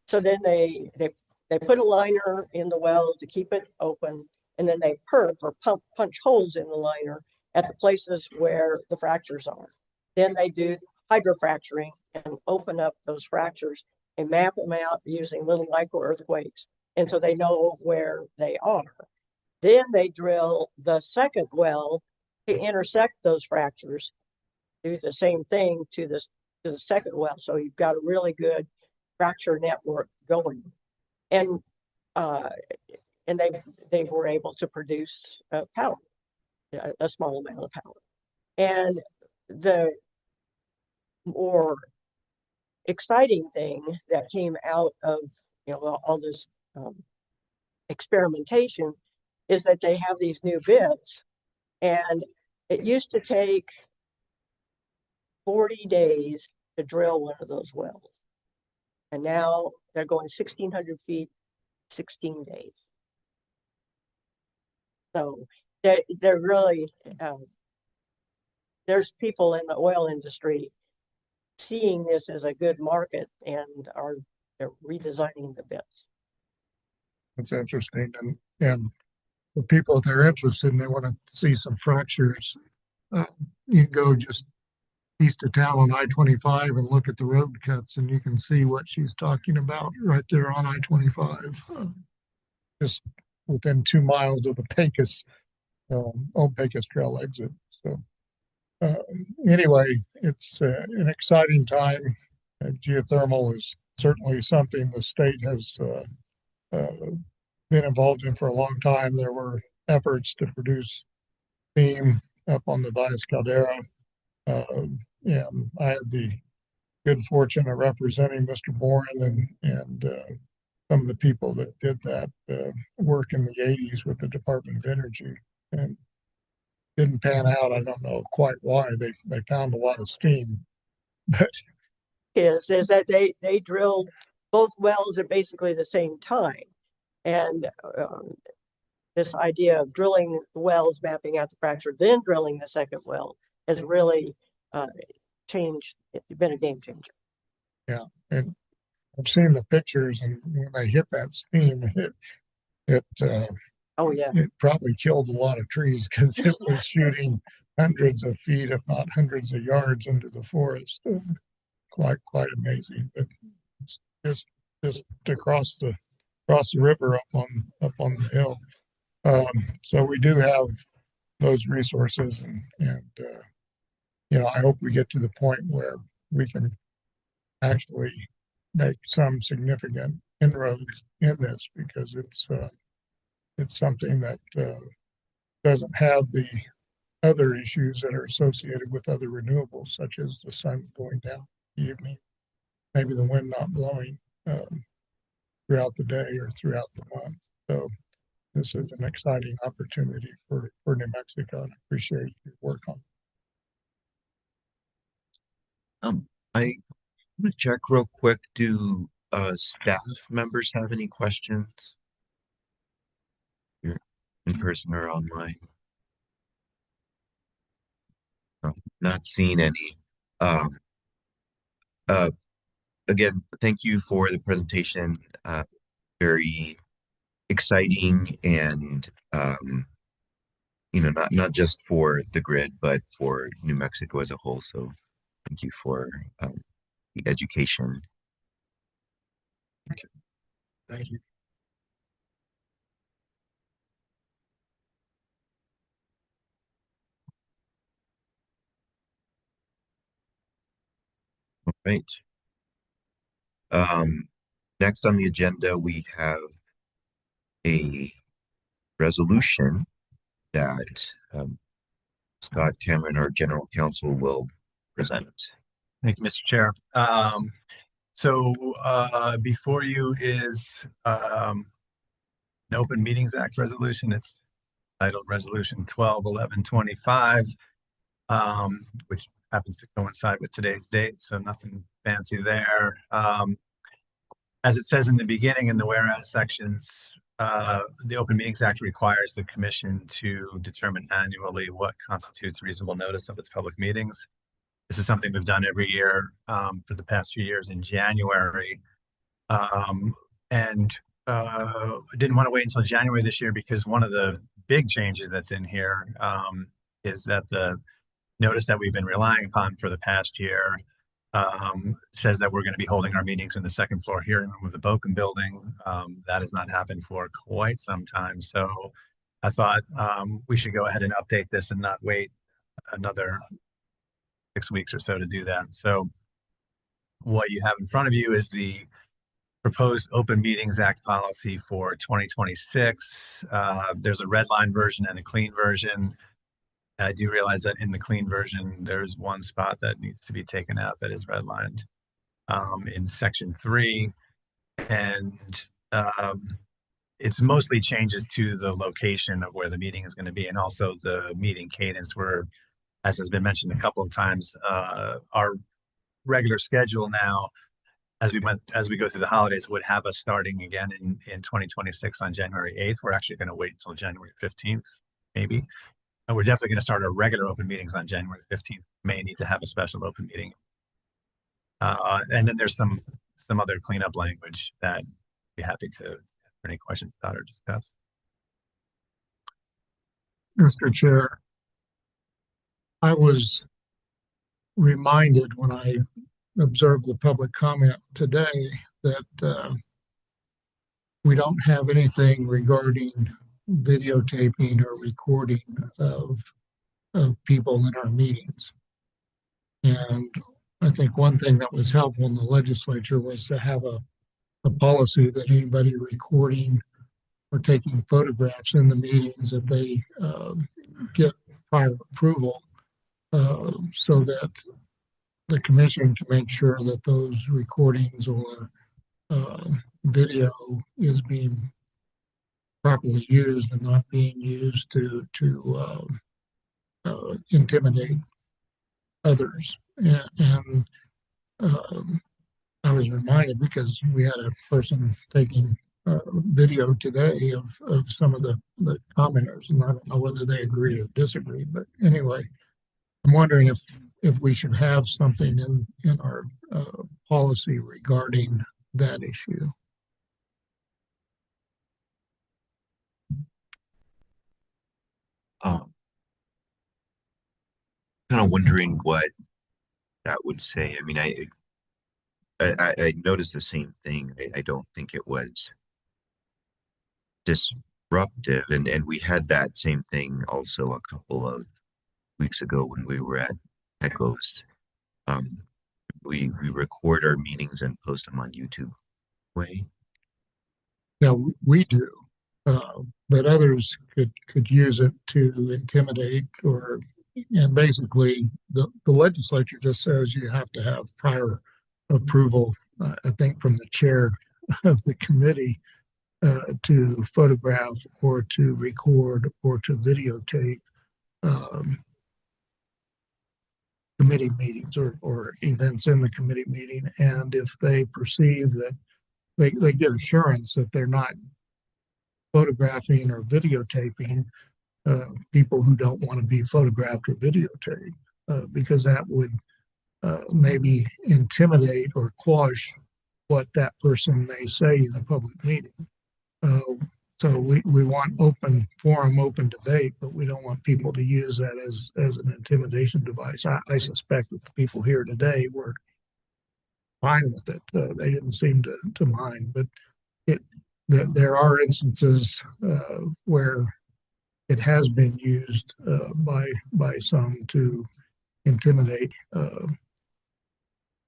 so then they put a liner in the well to keep it open, and then they perk or punch holes in the liner at the places where the fractures are. Then they do hydrofracturing and open up those fractures and map them out using little micro earthquakes. And so they know where they are. Then they drill the second well to intersect those fractures, do the same thing to the second well. So you've got a really good fracture network going. And they were able to produce power, a small amount of power. And the more exciting thing that came out of all this experimentation is that they have these new bits, and it used to take 40 days to drill one of those wells, and now they're going 1,600 feet, 16 days. So they're really there's people in the oil industry seeing this as a good market, and they're redesigning the bits. That's interesting, and for people, if they're interested and they want to see some fractures, you can go just east of town on I-25 and look at the road cuts, and you can see what she's talking about right there on I-25, just within 2 miles of the Pecos, old Pecos Trail exit. So anyway, it's an exciting time. Geothermal is certainly something the state has been involved in for a long time. There were efforts to produce theme up on the Valles Caldera. And I had the good fortune of representing Mr. Boren and some of the people that did that work in the 80s with the Department of Energy, and didn't pan out. I don't know quite why. They found a lot of steam, but is that they drilled both wells at basically the same time, and this idea of drilling wells, mapping out the fracture, then drilling the second well has really changed. It's been a game changer. Yeah, and I've seen the pictures, and when they hit that steam, it oh yeah, it probably killed a lot of trees because it was shooting hundreds of feet, if not hundreds of yards, into the forest. Quite amazing. But it's just across the river up on the hill. So we do have those resources, and I hope we get to the point where we can actually make some significant inroads in this, because it's something that doesn't have the other issues that are associated with other renewables, such as the sun going down in the evening, maybe the wind not blowing throughout the day or throughout the month. So this is an exciting opportunity for New Mexico, and I appreciate your work on it. I want to check real quick. Do staff members have any questions? You're in person or online? Not seeing any. Again, thank you for the presentation. Very exciting, and not just for the grid, but for New Mexico as a whole. So thank you for the education. Thank you. All right. Next on the agenda, we have a resolution that Scott Cameron, our general counsel, will present. Thank you, Mr. Chair. So before you is an Open Meetings Act resolution. It's titled Resolution 12-1125, which happens to coincide with today's date, so nothing fancy there. As it says in the beginning in the whereas sections, the Open Meetings Act requires the commission to determine annually what constitutes reasonable notice of its public meetings. This is something we've done every year for the past few years in January. And I didn't want to wait until January this year, because one of the big changes that's in here is that the notice that we've been relying upon for the past year says that we're going to be holding our meetings in the second floor hearing room of the Boken building. That has not happened for quite some time. So I thought we should go ahead and update this and not wait another 6 weeks or so to do that. So what you have in front of you is the proposed Open Meetings Act policy for 2026. There's a red line version and a clean version. I do realize that in the clean version, there's one spot that needs to be taken out that is redlined in section 3. And it's mostly changes to the location of where the meeting is going to be, and also the meeting cadence, where, as has been mentioned a couple of times, our regular schedule now, as we go through the holidays, would have us starting again in 2026 on January 8th. We're actually going to wait until January 15th, maybe. And we're definitely going to start our regular open meetings on January 15th. May need to have a special open meeting. And then there's some other cleanup language that I'd be happy to answer any questions about or discuss. Mr. Chair, I was reminded when I observed the public comment today that we don't have anything regarding videotaping or recording of people in our meetings. And I think one thing that was helpful in the legislature was to have a policy that anybody recording or taking photographs in the meetings, if they get prior approval, so that the commission can make sure that those recordings or video is being properly used and not being used to intimidate others. And I was reminded, because we had a person taking video today of some of the commenters, and I don't know whether they agree or disagree, but anyway, I'm wondering if we should have something in our policy regarding that issue. Kind of wondering what that would say. I mean, I noticed the same thing. I don't think it was disruptive, and we had that same thing also a couple of weeks ago when we were at Echoes. We record our meetings and post them on YouTube. Yeah, we do, but others could use it to intimidate, and basically the legislature just says you have to have prior approval, I think, from the chair of the committee to photograph or to record or to videotape committee meetings or events in the committee meeting. And if they perceive that they get assurance that they're not photographing or videotaping people who don't want to be photographed or videotaped, because that would maybe intimidate or quash what that person may say in a public meeting. So we want open forum, open debate, but we don't want people to use that as an intimidation device. I suspect that the people here today were fine with it. They didn't seem to mind, but there are instances where it has been used by some to intimidate,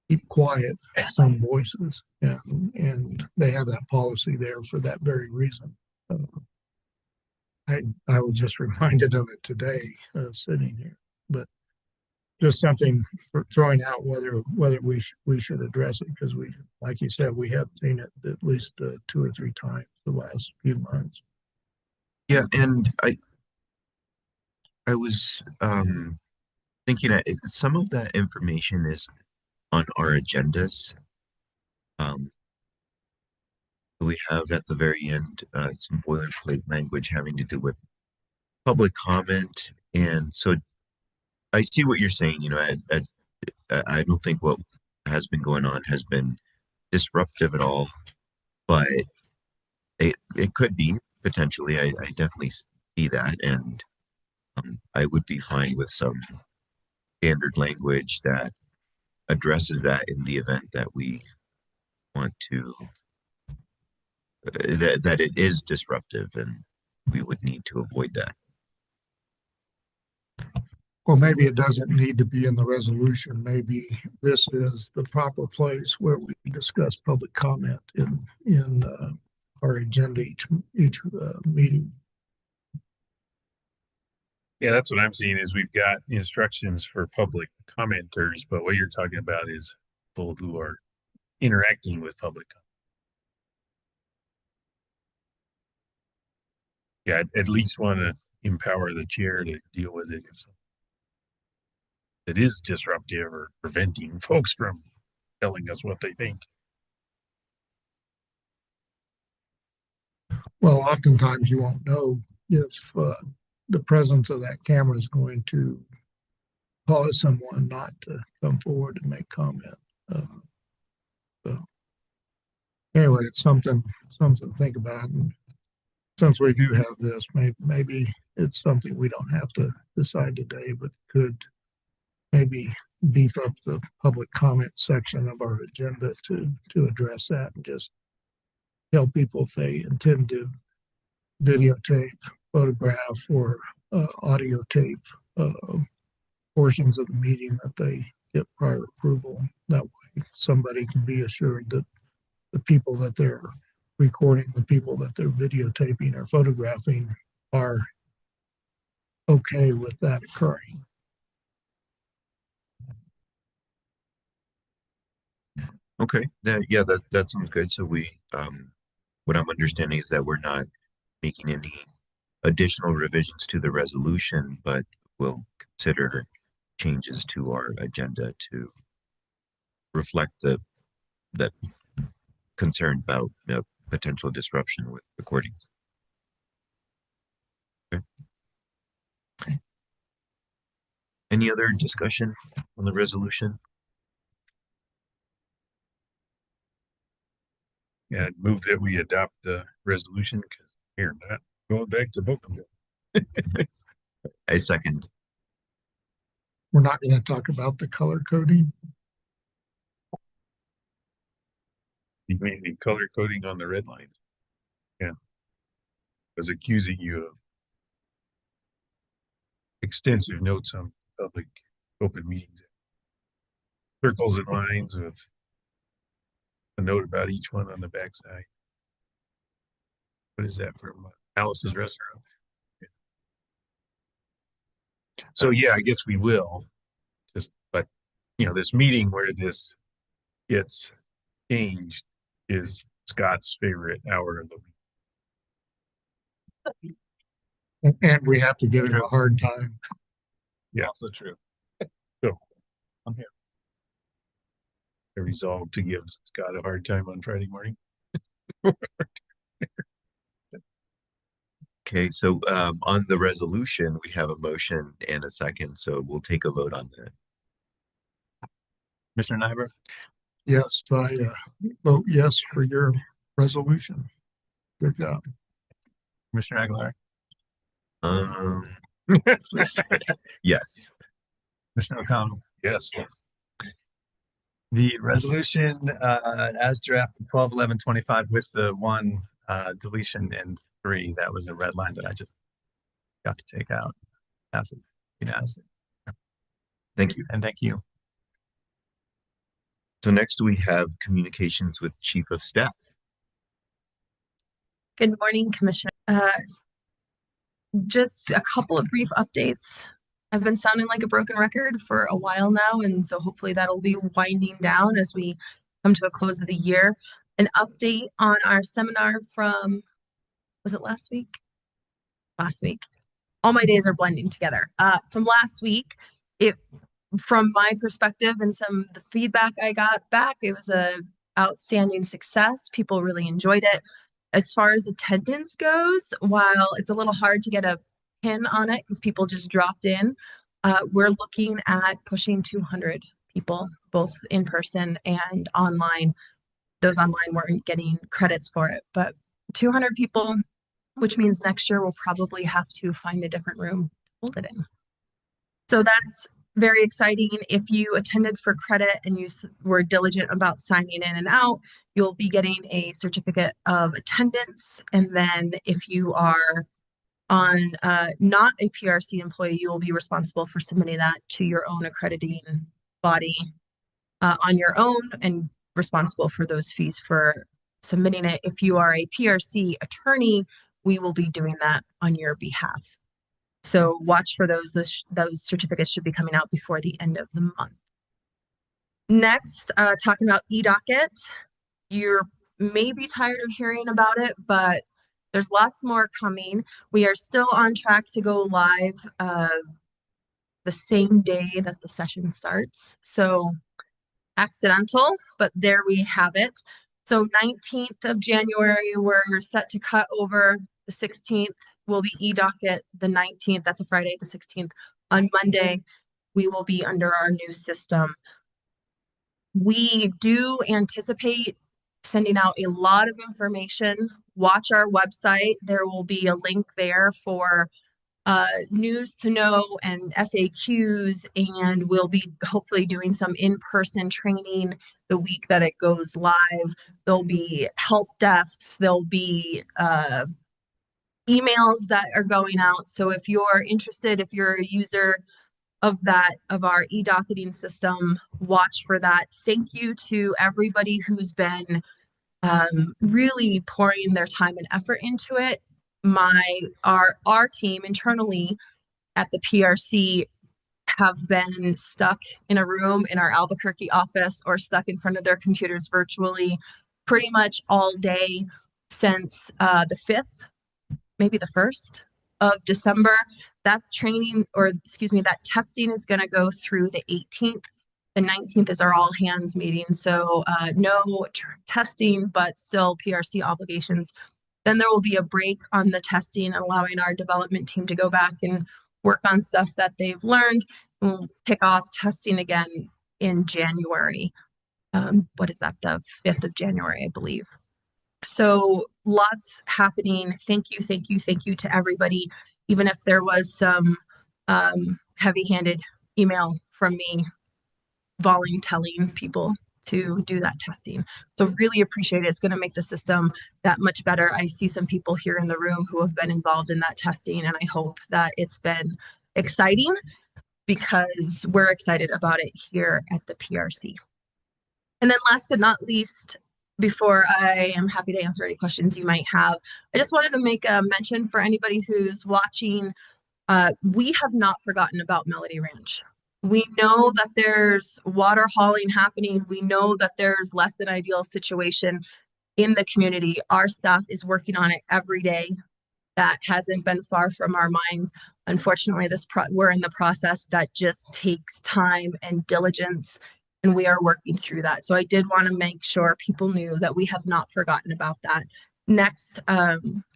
keep quiet some voices, and they have that policy there for that very reason. I was just reminded of it today, sitting here, but just something for throwing out whether we should address it, because we, like you said, we have seen it at least 2 or 3 times the last few months. Yeah, and I was thinking that some of that information is on our agendas. We have at the very end some boilerplate language having to do with public comment, and so I see what you're saying. You know, I don't think what has been going on has been disruptive at all, but it could be potentially. I definitely see that, and I would be fine with some standard language that addresses that in the event that we want to that it is disruptive, and we would need to avoid that. Or maybe it doesn't need to be in the resolution. Maybe this is the proper place where we discuss public comment in our agenda each meeting. Yeah, that's what I'm seeing is we've got instructions for public commenters, but what you're talking about is people who are interacting with public comment. Yeah, I'd at least want to empower the chair to deal with it if it is disruptive or preventing folks from telling us what they think. Well, oftentimes you won't know if the presence of that camera is going to cause someone not to come forward and make comment. So anyway, it's something to think about. And since we do have this, maybe it's something we don't have to decide today, but could maybe beef up the public comment section of our agenda to address that, and just tell people if they intend to videotape, photograph, or audio tape portions of the meeting, that they get prior approval. That way somebody can be assured that the people that they're recording, the people that they're videotaping or photographing are okay with that occurring. Okay, that sounds good. So what I'm understanding is that we're not making any additional revisions to the resolution, but we'll consider changes to our agenda to reflect that concern about potential disruption with recordings. Okay. Any other discussion on the resolution? Yeah, I'd move that we adopt the resolution because we're not going back to book. I second. We're not going to talk about the color coding. You mean the color coding on the red lines? Yeah. I was accusing you of extensive notes on public open meetings. Circles and lines with a note about each one on the backside. What is that from Alice's Restaurant? Yeah. So yeah, I guess we will. But this meeting where this gets changed is Scott's favorite hour of the week. And we have to give him a hard time. Yeah, also true. So I'm here. I resolved to give Scott a hard time on Friday morning. Okay, so on the resolution, we have a motion and a second, so we'll take a vote on that. Commissioner Nyberg? Yes, I vote yes for your resolution. Good job. Commissioner Aguilar? Yes. Commissioner O'Connell? Yes. The resolution as drafted 12/11/25 with the one deletion in 3, that was a red line that I just got to take out. Passes unanimously. Thank you. And thank you. So next we have communications with Chief of Staff. Good morning, Commissioner. Just a couple of brief updates. I've been sounding like a broken record for a while now, and so hopefully that'll be winding down as we come to a close of the year. An update on our seminar from, was it last week? Last week. All my days are blending together. From last week, from my perspective and some of the feedback I got back, it was a outstanding success. People really enjoyed it. As far as attendance goes, while it's a little hard to get a pin on it because people just dropped in, we're looking at pushing 200 people, both in person and online. Those online weren't getting credits for it, but 200 people, which means next year we'll probably have to find a different room to hold it in. So that's very exciting. If you attended for credit and you were diligent about signing in and out, you'll be getting a certificate of attendance. And then if you are on not a PRC employee, you will be responsible for submitting that to your own accrediting body on your own and responsible for those fees for submitting it. If you are a PRC attorney, we will be doing that on your behalf. So watch for those. Those certificates should be coming out before the end of the month. Next, talking about eDocket. You're maybe tired of hearing about it, but there's lots more coming. We are still on track to go live the same day that the session starts. So accidental, but there we have it. So 19th of January, we're set to cut over. The 16th will be eDocket. The 19th, that's a Friday, the 16th. On Monday, we will be under our new system. We do anticipate sending out a lot of information. Watch our website. There will be a link there for news to know and FAQs, and we'll be hopefully doing some in-person training the week that it goes live. There'll be help desks. There'll be emails that are going out. So if you're interested, if you're a user of our e-docketing system, watch for that. Thank you to everybody who's been really pouring their time and effort into it. Our team internally at the PRC have been stuck in a room in our Albuquerque office or stuck in front of their computers virtually pretty much all day since the 5th, maybe the 1st of December. That training, or excuse me, that testing is going to go through the 18th. The 19th is our all hands meeting. So no testing, but still PRC obligations. Then there will be a break on the testing, allowing our development team to go back and work on stuff that they've learned. We'll kick off testing again in January. What is that? The 5th of January, I believe. So lots happening. Thank you, thank you, thank you to everybody. Even if there was some heavy-handed email from me telling people to do that testing. So really appreciate it. It's going to make the system that much better. I see some people here in the room who have been involved in that testing, and I hope that it's been exciting because we're excited about it here at the PRC. And then last but not least, before I am happy to answer any questions you might have, I just wanted to make a mention for anybody who's watching. We have not forgotten about Melody Ranch. We know that there's water hauling happening. We know that there's less than ideal situation in the community. Our staff is working on it every day. That hasn't been far from our minds. Unfortunately, we're in the process that just takes time and diligence, and we are working through that. So I did want to make sure people knew that we have not forgotten about that. Next,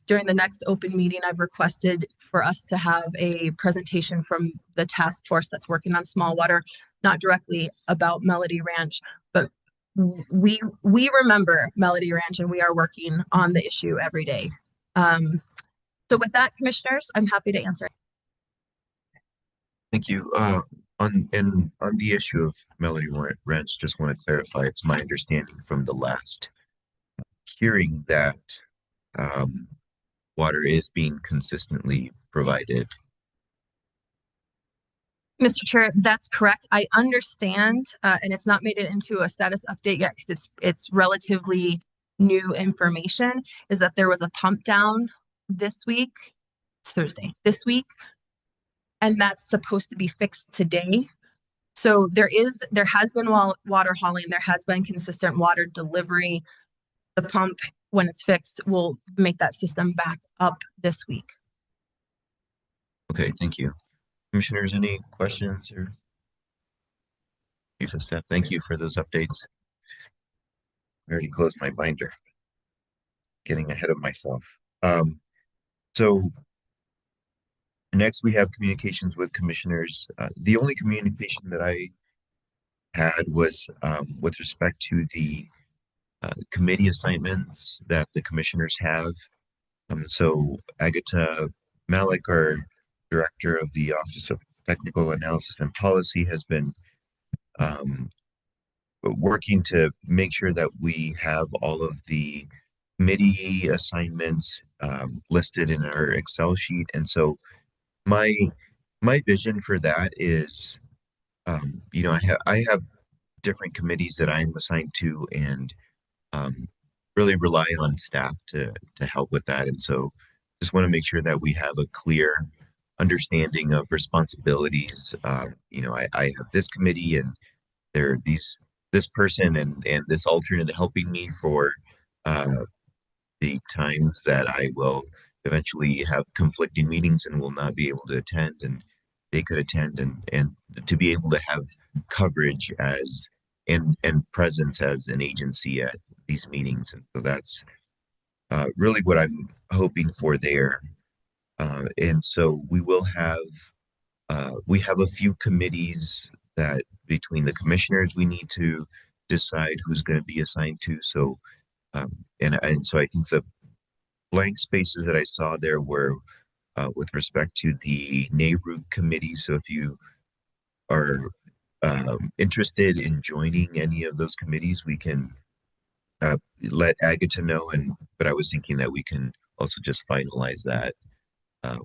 during the next open meeting, I've requested for us to have a presentation from the task force that's working on small water, not directly about Melody Ranch, but we remember Melody Ranch, and we are working on the issue every day. So with that, commissioners, I'm happy to answer. Thank you. On the issue of Melody Ranch, just want to clarify, it's my understanding from the last hearing that water is being consistently provided. Mr. Chair, that's correct. I understand, and it's not made it into a status update yet because it's relatively new information, is that there was a pump down this week. It's Thursday, this week, and that's supposed to be fixed today. So there has been water hauling, there has been consistent water delivery. The pump, when it's fixed, will make that system back up this week. Okay, thank you. Commissioners, any questions or Chief of Staff? Thank you for those updates. I already closed my binder. Getting ahead of myself. So next we have communications with commissioners. The only communication that I had was with respect to the committee assignments that the commissioners have. So Agata Malik, our director of the Office of Technical Analysis and Policy, has been working to make sure that we have all of the committee assignments listed in our Excel sheet. And so my vision for that is, you know, I have different committees that I'm assigned to, and really rely on staff to help with that. And so just want to make sure that we have a clear understanding of responsibilities. You know, I have this committee, and there are this person and this alternate helping me for the times that I will eventually have conflicting meetings and will not be able to attend, and they could attend, and to be able to have coverage as and presence as an agency at these meetings. And so that's really what I'm hoping for there. And so we will have a few committees that between the commissioners we need to decide who's going to be assigned to. So and so I think the blank spaces that I saw there were with respect to the NARUG committee. So if you are interested in joining any of those committees, we can let Agata know. But I was thinking that we can also just finalize that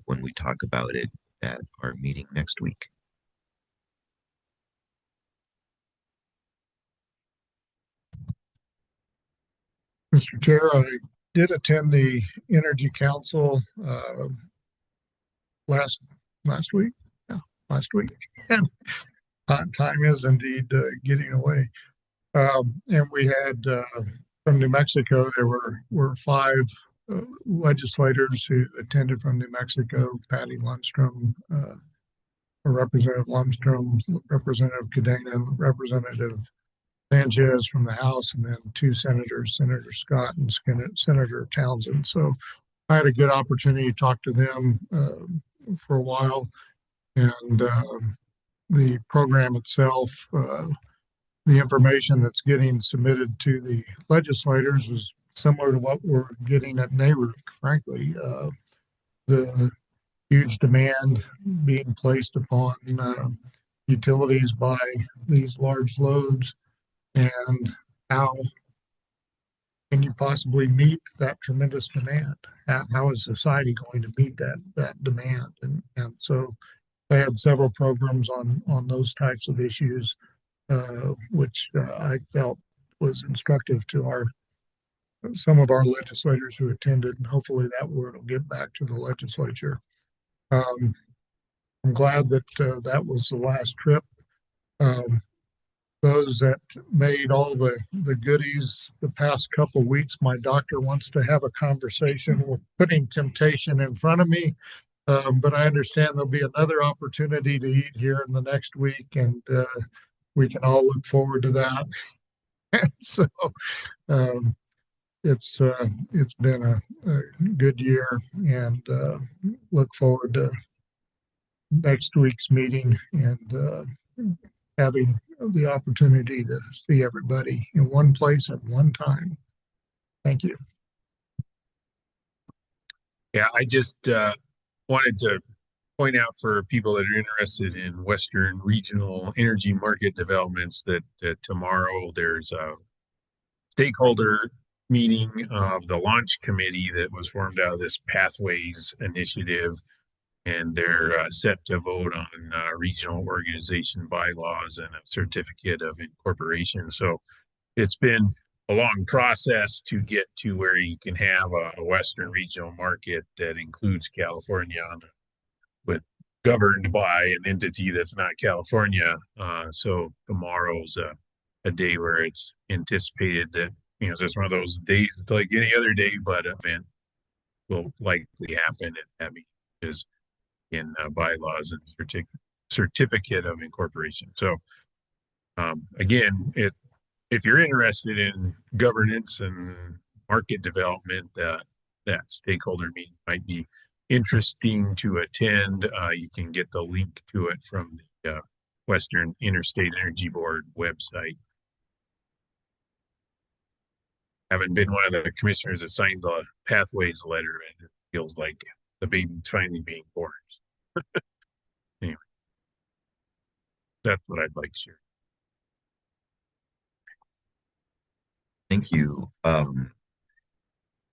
when we talk about it at our meeting next week. Mr. Chair, I did attend the Energy Council last week. last week. And time is indeed getting away. And we had from New Mexico, there were 5 legislators who attended from New Mexico: Patty Lundstrom, Representative Lundstrom, Representative Cadena, Representative Sanchez from the House, and then 2 senators, Senator Scott and Senator Townsend. So I had a good opportunity to talk to them for a while, and the program itself, the information that's getting submitted to the legislators is similar to what we're getting at NARUC, frankly. The huge demand being placed upon utilities by these large loads, and how can you possibly meet that tremendous demand? How is society going to meet that demand? And so they had several programs on those types of issues, which I felt was instructive to some of our legislators who attended, and hopefully that word will get back to the legislature. I'm glad that that was the last trip. Those that made all the goodies the past couple of weeks, my doctor wants to have a conversation with putting temptation in front of me. But I understand there'll be another opportunity to eat here in the next week, and we can all look forward to that. And so it's been a good year, and look forward to next week's meeting and having the opportunity to see everybody in one place at one time. Thank you. Yeah, I just wanted to point out for people that are interested in Western regional energy market developments that tomorrow there's a stakeholder meeting of the launch committee that was formed out of this Pathways initiative, and they're set to vote on regional organization bylaws and a certificate of incorporation. So it's been a long process to get to where you can have a Western regional market that includes California, but governed by an entity that's not California. So tomorrow's a day where it's anticipated that, you know, it's one of those days, it's like any other day, but event will likely happen at that meeting is in bylaws and certificate of incorporation. So again, if you're interested in governance and market development, that stakeholder meeting might be interesting to attend. You can get the link to it from the Western Interstate Energy Board website. Haven't been one of the commissioners that signed the Pathways letter, and it feels like the baby's finally being born. Anyway, that's what I'd like to share. Thank you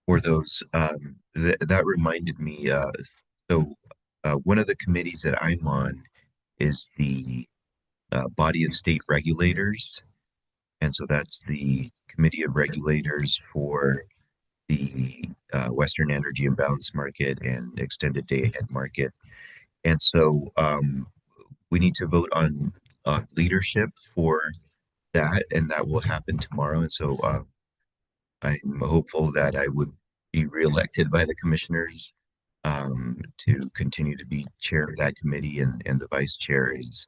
for those. That reminded me. One of the committees that I'm on is the body of state regulators, and so that's the committee of regulators for the Western Energy Imbalance Market and Extended Day Ahead Market. And so we need to vote on leadership for that, and that will happen tomorrow. And so I'm hopeful that I would be reelected by the commissioners to continue to be chair of that committee, and the vice chair is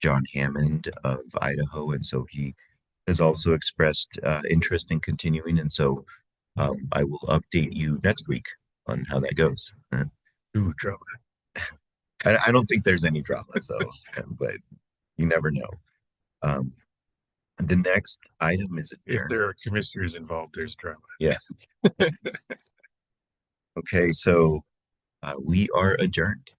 John Hammond of Idaho, and so he has also expressed interest in continuing, and so I will update you next week on how that goes. Ooh, drama. I don't think there's any drama, so but you never know. The next item is if there are commissioners involved, there's drama. Yeah. Okay, so we are adjourned.